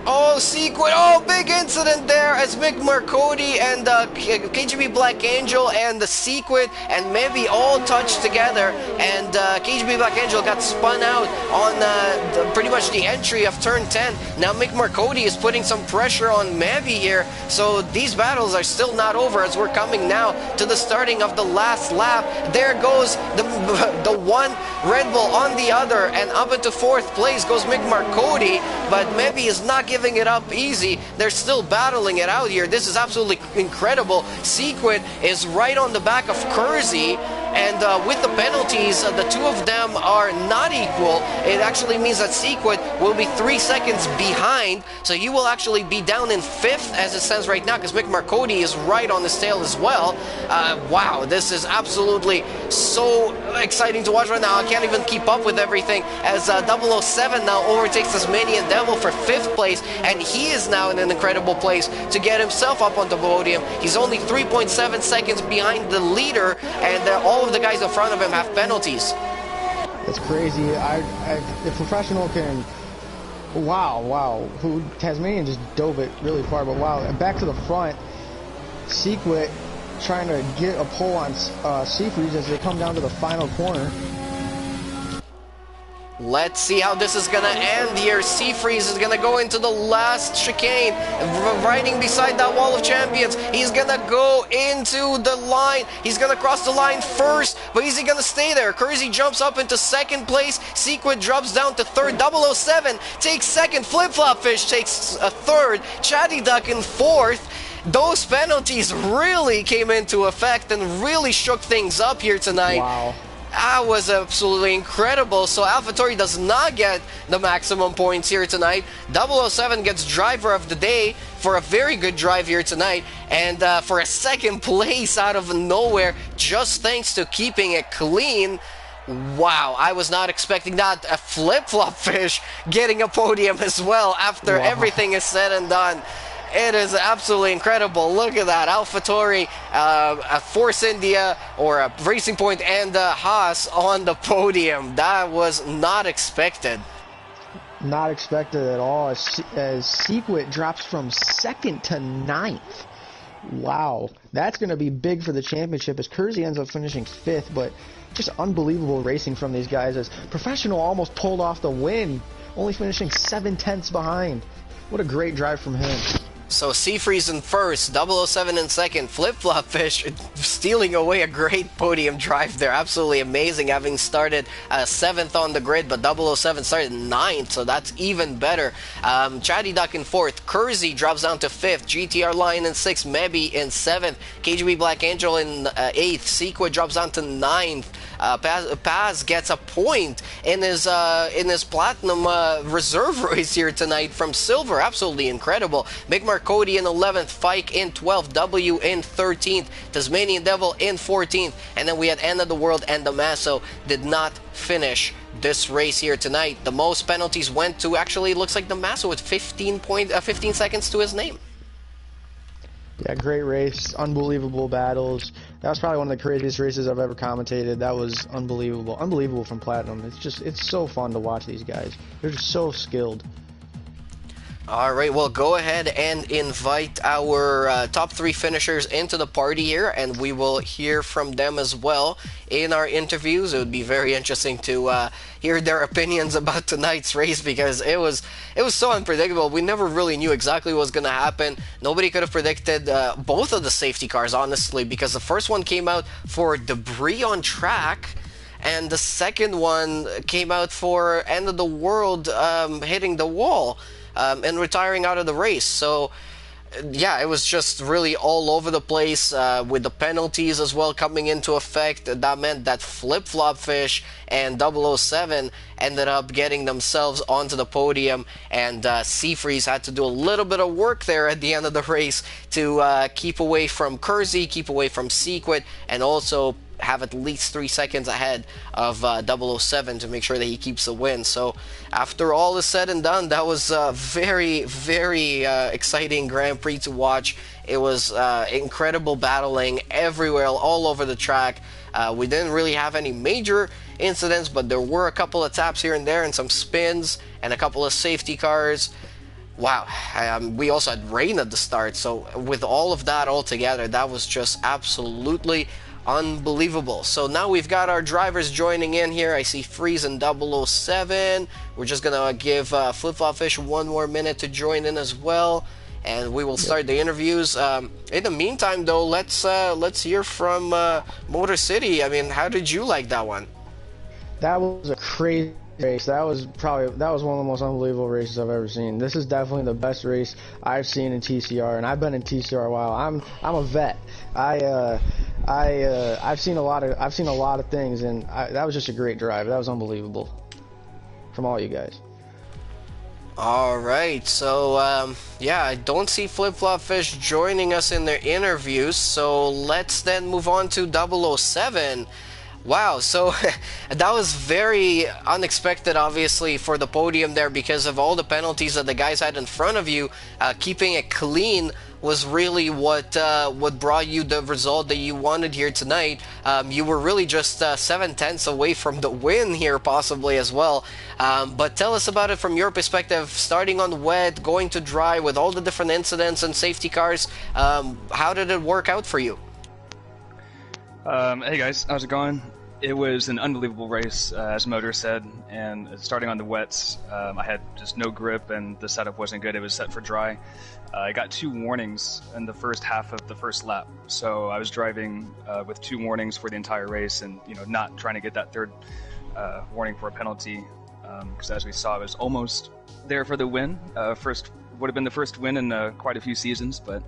Oh, Sequin! Oh, big incident there as Mick Marcotti and KGB Black Angel and the Sequin and maybe all touched together, and KGB Black Angel got spun out on pretty much the entry of turn 10. Now Mick Marcotti is putting some pressure on Maybe here, so these battles are still not over as we're coming now to the starting of the last lap. There goes the one Red Bull on the other, and up into fourth place goes Mick Marcotti, but Maybe is not giving it up easy. They're still battling it out here. This is absolutely incredible. Sequin is right on the back of Kersey, and with the penalties, the two of them are not equal. It actually means that Sequin will be 3 seconds behind, so he will actually be down in fifth as it stands right now, because Mick Marcotti is right on his tail as well. Wow, this is absolutely so exciting to watch right now. I can't even keep up with everything as 007 now overtakes Tasmanian Devil for fifth place, and he is now in an incredible place to get himself up on the podium. He's only 3.7 seconds behind the leader, and all of the guys in front of him have penalties. That's crazy. If Professional can... Wow. Tasmanian just dove it really far, but wow. And back to the front, Sequit trying to get a pole on Seafreeze as they come down to the final corner. Let's see how this is going to end here. Seafreeze is going to go into the last chicane, riding beside that wall of champions. He's going to go into the line. He's going to cross the line first, but is he going to stay there? Kersey jumps up into second place. Sequin drops down to third. 007 takes second. Flip-Flop Fish takes a third. Chatty Duck in fourth. Those penalties really came into effect and really shook things up here tonight. Wow. That was absolutely incredible. So AlphaTauri does not get the maximum points here tonight. 007 gets driver of the day for a very good drive here tonight, and for a second place out of nowhere, just thanks to keeping it clean. Wow, I was not expecting that. A Flip-Flop Fish getting a podium as well after everything is said and done. It is absolutely incredible. Look at that. AlphaTauri, Force India, or a Racing Point, and Haas on the podium. That was not expected. Not expected at all, as Sequit drops from second to ninth. Wow. That's going to be big for the championship as Kersey ends up finishing fifth, but just unbelievable racing from these guys as Professional almost pulled off the win, only finishing 7/10 behind. What a great drive from him. So Seafreeze in first, 007 in second, Flip-Flop Fish stealing away a great podium drive there. Absolutely amazing, having started 7th on the grid, but 007 started 9th, so that's even better. Chatty Duck in 4th, Kersey drops down to 5th, GTR Lion in 6th, Maybe in 7th, KGB Black Angel in 8th, Sequit drops down to 9th. Paz gets a point in his Platinum reserve race here tonight from Silver. Absolutely incredible. Mick Marcotti in 11th, Fike in 12th, W in 13th, Tasmanian Devil in 14th, and then we had End of the World and Damaso did not finish this race here tonight. The most penalties went to, actually, it looks like Damaso with 15 seconds to his name. Yeah, great race, unbelievable battles. That was probably one of the craziest races I've ever commentated. That was unbelievable. Unbelievable from Platinum. It's so fun to watch these guys. They're just so skilled. All right, well, go ahead and invite our top 3 finishers into the party here, and we will hear from them as well in our interviews. It would be very interesting to hear their opinions about tonight's race, because it was so unpredictable. We never really knew exactly what was going to happen. Nobody could have predicted both of the safety cars, honestly, because the first one came out for debris on track, and the second one came out for End of the World hitting the wall. And retiring out of the race. So yeah, it was just really all over the place with the penalties as well coming into effect. That meant that Flip-Flop Fish and 007 ended up getting themselves onto the podium, and Seafreeze had to do a little bit of work there at the end of the race to keep away from Kersey, keep away from Sequit, and also have at least 3 seconds ahead of 007 to make sure that he keeps the win. So after all is said and done, that was a very, very exciting Grand Prix to watch. It was incredible battling everywhere, all over the track. We didn't really have any major incidents, but there were a couple of taps here and there and some spins and a couple of safety cars. Wow, we also had rain at the start, so with all of that all together, that was just absolutely unbelievable. So now we've got our drivers joining in here. I see Freeze and 007. We're just gonna give Flip Flop Fish one more minute to join in as well, and we will start the interviews. In the meantime, though, let's hear from Motor City. I mean, how did you like that one? That was a crazy race. That was one of the most unbelievable races I've ever seen. This is definitely the best race I've seen in TCR, and I've been in TCR a while. I'm a vet. I've seen a lot of things, and that was just a great drive. That was unbelievable from all you guys. All right, so yeah, I don't see Flip Flop Fish joining us in their interviews, so let's then move on to 007. Wow, so that was very unexpected, obviously, for the podium there because of all the penalties that the guys had in front of you. Keeping it clean was really what brought you the result that you wanted here tonight. You were really just 7/10 away from the win here, possibly as well. But tell us about it from your perspective, starting on wet, going to dry with all the different incidents and safety cars. How did it work out for you? Hey guys, how's it going? It was an unbelievable race, as Motor said, and starting on the wets, I had just no grip and the setup wasn't good. It was set for dry. I got 2 warnings in the first half of the first lap, so I was driving with 2 warnings for the entire race, and not trying to get that third warning for a penalty, because as we saw, I was almost there for the win. Would have been the first win in quite a few seasons, but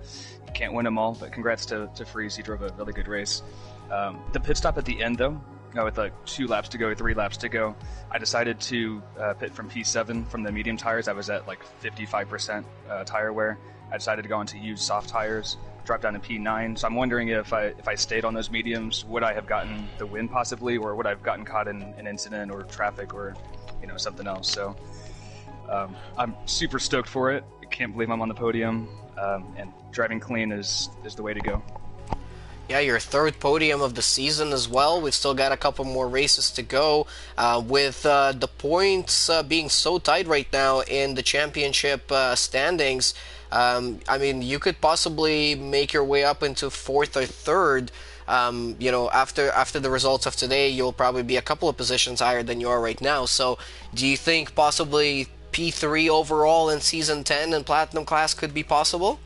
you can't win them all. But congrats to Freeze, he drove a really good race. The pit stop at the end, though, with like 2 laps to go, 3 laps to go, I decided to pit from P7 from the medium tires. I was at like 55% tire wear. I decided to go into used soft tires, drop down to P9. So I'm wondering if I stayed on those mediums, would I have gotten the win possibly, or would I have gotten caught in an incident or traffic or something else. So I'm super stoked for it. I can't believe I'm on the podium, and driving clean is the way to go. Yeah, your 3rd podium of the season as well. We've still got a couple more races to go. With the points being so tight right now in the championship standings, I mean, you could possibly make your way up into 4th or 3rd. After the results of today, you'll probably be a couple of positions higher than you are right now. So, do you think possibly P3 overall in Season 10 in Platinum class could be possible?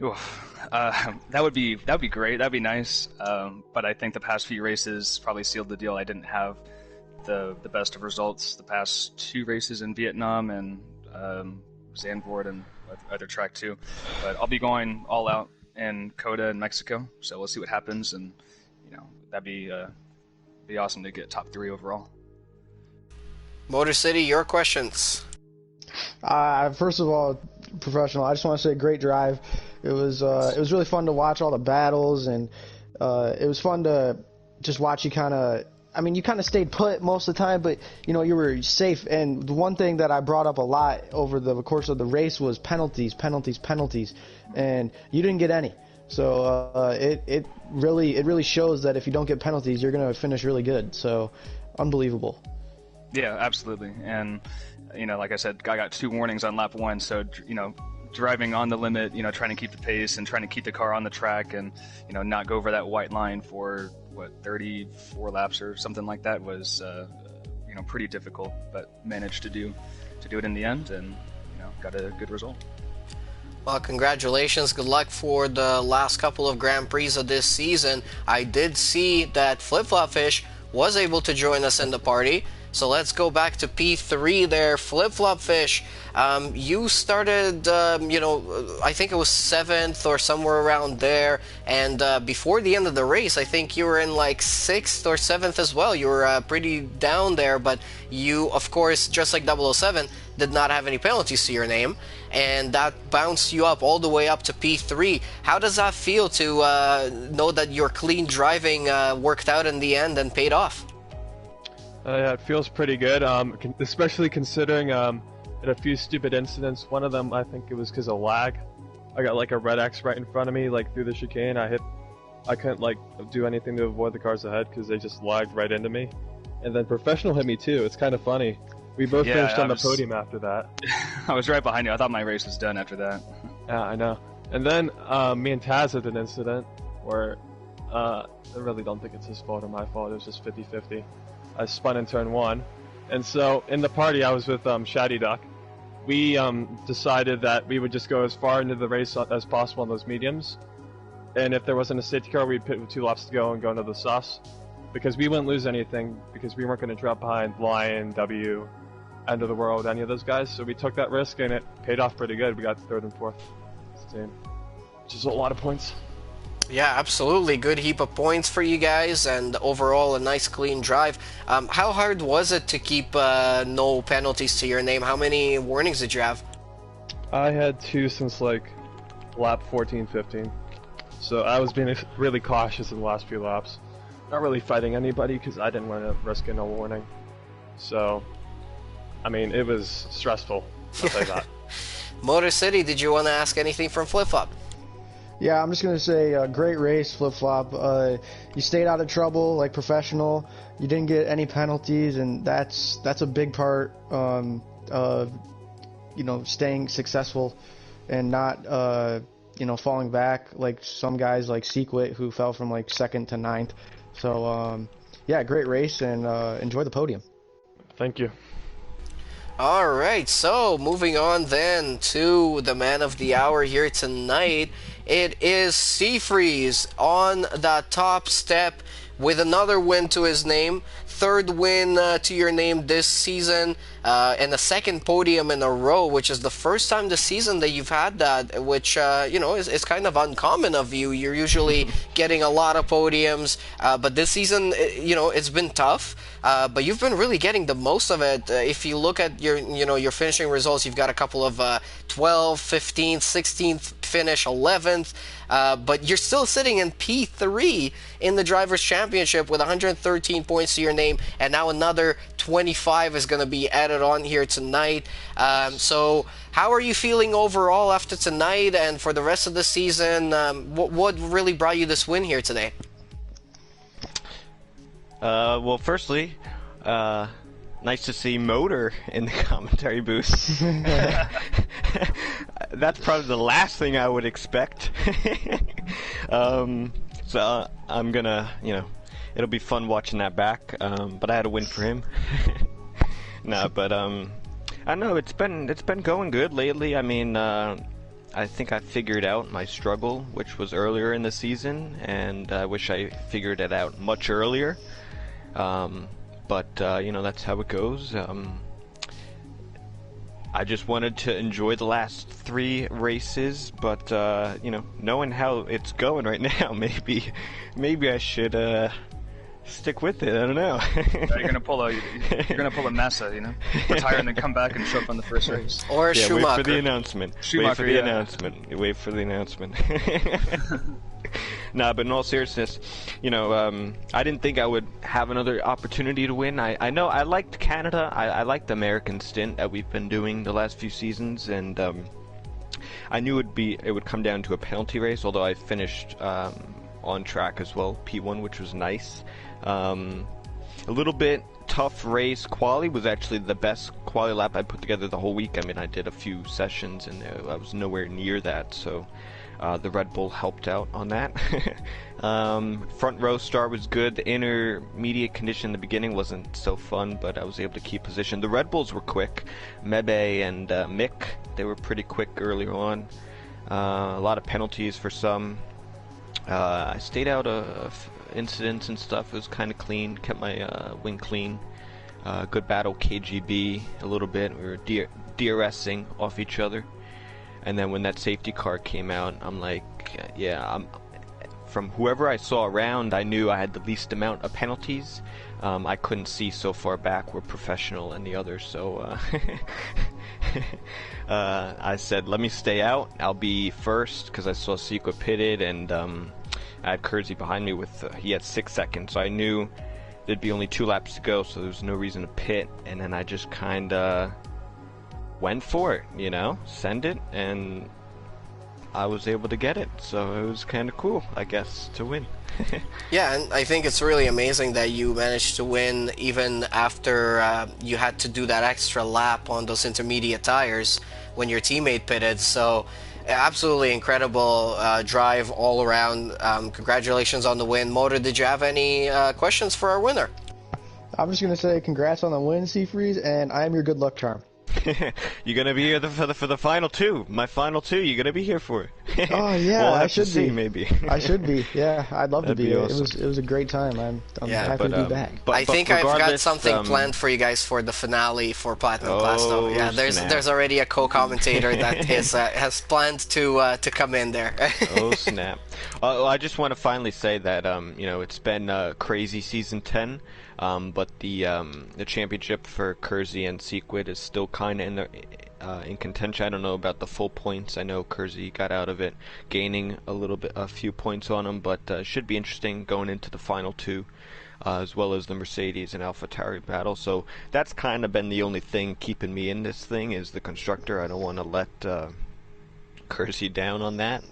Oof. That would be great. That'd be nice. But I think the past few races probably sealed the deal. I didn't have the best of results the past 2 races in Vietnam and Zandvoort and other track too. But I'll be going all out in Coda in Mexico. So we'll see what happens, and that'd be awesome to get top 3 overall. Motor City, your questions. First of all, professional, I just want to say great drive. It was really fun to watch all the battles, and it was fun to just watch you kind of. I mean, you kind of stayed put most of the time, but you were safe. And the one thing that I brought up a lot over the course of the race was penalties, and you didn't get any. So it really shows that if you don't get penalties, you're gonna finish really good. So unbelievable. Yeah, absolutely. And like I said, I got 2 warnings on lap 1, so driving on the limit, trying to keep the pace and trying to keep the car on the track, and not go over that white line for 34 laps or something like that was pretty difficult, but managed to do it in the end, and got a good result. Well, congratulations. Good luck for the last couple of Grand Prix of this season. I did see that Flip Flop Fish was able to join us in the party. So let's go back to P3 there. Flip Flop Fish, you started, I think it was 7th or somewhere around there. And before the end of the race, I think you were in like 6th or 7th as well. You were pretty down there, but you, of course, just like 007, did not have any penalties to your name. And that bounced you up all the way up to P3. How does that feel to know that your clean driving worked out in the end and paid off? Yeah, it feels pretty good, especially considering a few stupid incidents. One of them, I think it was because of lag. I got like a red X right in front of me, like through the chicane. I couldn't like do anything to avoid the cars ahead because they just lagged right into me. And then Professional hit me too. It's kind of funny. We both Yeah, finished on the was- podium after that. I was right behind you. I thought my race was done after that. Yeah, I know. And then me and Taz had an incident where I really don't think it's his fault or my fault. It was just 50-50. I spun in turn 1. And so in the party I was with Shady Duck. We decided that we would just go as far into the race as possible on those mediums. And if there wasn't a safety car, we'd pit with 2 laps to go and go into the sauce. Because we wouldn't lose anything, because we weren't going to drop behind Lion, W, End of the World, any of those guys. So we took that risk, and it paid off pretty good. We got 3rd and 4th as a team, which is a lot of points. Yeah, absolutely. Good heap of points for you guys, and overall a nice clean drive. How hard was it to keep no penalties to your name? How many warnings did you have? I had 2 since like lap 14, 15. So I was being really cautious in the last few laps. Not really fighting anybody because I didn't want to risk a no warning. So, I mean, it was stressful. I'll say that. Motor City, did you want to ask anything from Flip Flop? Yeah, I'm just gonna say, great race, Flip Flop. You stayed out of trouble, like professional. You didn't get any penalties, and that's a big part of staying successful and not falling back like some guys like Sequit who fell from like 2nd to 9th. So yeah, great race, and enjoy the podium. Thank you. All right, so moving on then to the man of the hour here tonight. It is Seafreeze on the top step with another win to his name. 3rd win to your name this season, and a 2nd podium in a row, which is the first time this season that you've had that, which is kind of uncommon of you. You're usually getting a lot of podiums, but this season, it's been tough. But you've been really getting the most of it. If you look at your finishing results, you've got a couple of 12th, 15th, 16th finish, 11th, but you're still sitting in P3 in the Drivers' Championship with 113 points to your name, and now another 25 is going to be added on here tonight. So how are you feeling overall after tonight and for the rest of the season? What really brought you this win here today? Well, firstly, nice to see Motor in the commentary booth. That's probably the last thing I would expect. So I'm gonna, it'll be fun watching that back. But I had a win for him. No, but I know it's been going good lately. I mean, I think I figured out my struggle, which was earlier in the season, and I wish I figured it out much earlier. But that's how it goes. I just wanted to enjoy the last 3 races, but knowing how it's going right now, maybe I should stick with it. I don't know. You're gonna pull a Massa, retire and then come back and show up on the first race. Or Schumacher. Wait for the announcement. Wait for the announcement. Nah, but in all seriousness, I didn't think I would have another opportunity to win. I know I liked Canada. I liked the American stint that we've been doing the last few seasons, and I knew it would come down to a penalty race, although I finished on track as well, P1, which was nice. A little bit tough race. Quali was actually the best quali lap I put together the whole week. I mean, I did a few sessions and I was nowhere near that, so the Red Bull helped out on that. Front row start was good. The intermediate condition in the beginning wasn't so fun, but I was able to keep position. The Red Bulls were quick. Mebe and Mick, they were pretty quick earlier on. A lot of penalties for some. I stayed out of incidents and stuff. It was kind of clean. Kept my wing clean. Good battle KGB a little bit. We were DRSing off each other. And then when that safety car came out, I'm like, from whoever I saw around, I knew I had the least amount of penalties. I couldn't see so far back. We're professional and the others, so I said, let me stay out. I'll be first, because I saw Sequa pitted, and I had Kersey behind me with, he had 6 seconds, so I knew there'd be only 2 laps to go, so there was no reason to pit, and then I just kind of went for it, send it, and I was able to get it. So it was kind of cool, I guess, to win. Yeah, and I think it's really amazing that you managed to win even after you had to do that extra lap on those intermediate tires when your teammate pitted. So absolutely incredible drive all around. Congratulations on the win. Motor, did you have any questions for our winner? I'm just going to say congrats on the win, Seafreeze, and I am your good luck charm. You're gonna be here for the final two. My final two. You're gonna be here for it. Oh yeah, we'll I have should to see, be. Maybe. I should be. Yeah, I'd love to That'd be. be awesome. It was a great time. I'm happy to be back. I think I've got regardless, something planned for you guys for the finale for Platinum Class, though. Yeah, there's already a co-commentator that has planned to come in there. Oh snap! I just want to finally say that it's been a crazy season 10, but the championship for Kersey and Sequid is still kind of in contention. I don't know about the full points. I know Kersey got out of it, gaining a few points on him, but should be interesting going into the final two, as well as the Mercedes and AlphaTauri battle. So that's kind of been the only thing keeping me in this thing is the constructor. I don't want to let Kersey down on that,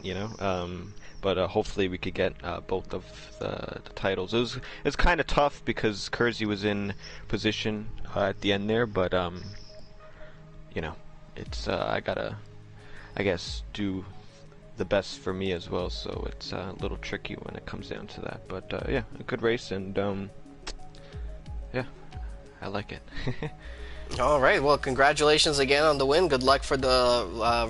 but hopefully we could get both of the titles. It's kind of tough because Kersey was in position at the end there, but it's I gotta, I guess, do the best for me as well. So it's a little tricky when it comes down to that. But yeah, a good race, and yeah, I like it. All right, well, congratulations again on the win. Good luck for the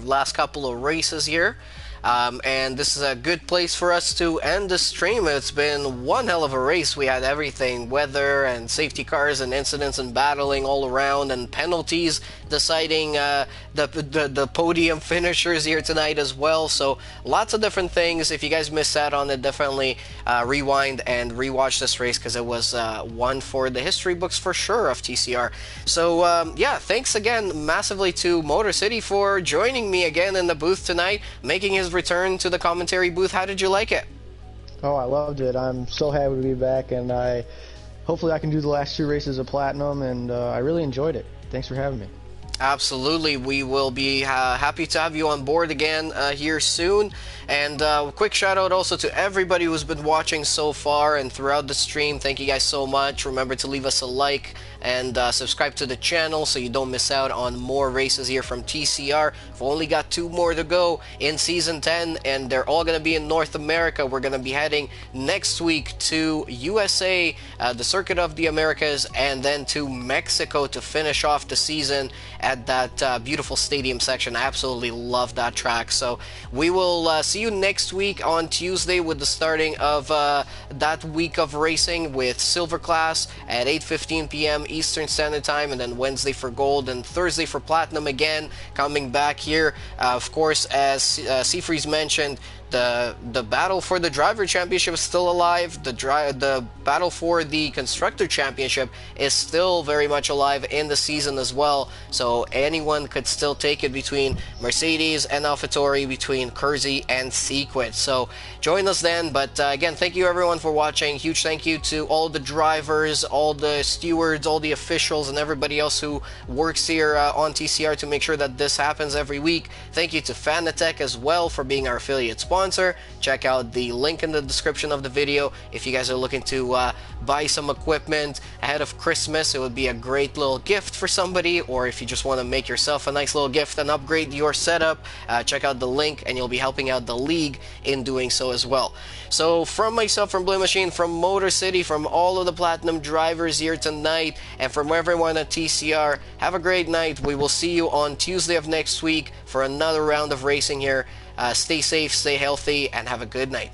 last couple of races here. And this is a good place for us to end the stream. It's been one hell of a race. We had everything, weather and safety cars and incidents and battling all around, and penalties deciding the podium finishers here tonight as well. So lots of different things. If you guys missed out on it, definitely rewind and rewatch this race, because it was one for the history books for sure of TCR. So yeah, thanks again massively to Motor City for joining me again in the booth tonight, making his return to the commentary booth. How did you like it? Oh, I loved it. I'm so happy to be back, and hopefully I can do the last two races of Platinum, and I really enjoyed it. Thanks for having me. Absolutely. We will be happy to have you on board again here soon. And quick shout out also to everybody who's been watching so far and throughout the stream. Thank you guys so much. Remember to leave us a like and subscribe to the channel so you don't miss out on more races here from TCR. We've only got 2 more to go in Season 10, and they're all going to be in North America. We're going to be heading next week to USA, the Circuit of the Americas, and then to Mexico to finish off the season at that beautiful stadium section. I absolutely love that track. So we will see you next week on Tuesday with the starting of that week of racing with Silver Class at 8:15 p.m. Eastern Standard Time, and then Wednesday for Gold and Thursday for Platinum again, coming back here. Of course, as Seafreeze mentioned, the battle for the driver championship is still alive. The battle for the constructor championship is still very much alive in the season as well. So anyone could still take it between Mercedes and AlphaTauri, between Kersey and Sequid. So join us then. But again, thank you everyone for watching. Huge thank you to all the drivers, all the stewards, all the officials, and everybody else who works here on TCR to make sure that this happens every week. Thank you to Fanatec as well for being our affiliate sponsor. Check out the link in the description of the video if you guys are looking to buy some equipment ahead of Christmas. It would be a great little gift for somebody, or if you just want to make yourself a nice little gift and upgrade your setup, check out the link and you'll be helping out the league in doing so as well. So from myself, from BLIN-MACHINE, from Motor City, from all of the Platinum drivers here tonight, and from everyone at TCR, have a great night. We will see you on Tuesday of next week for another round of racing here. Stay safe, stay healthy, and have a good night.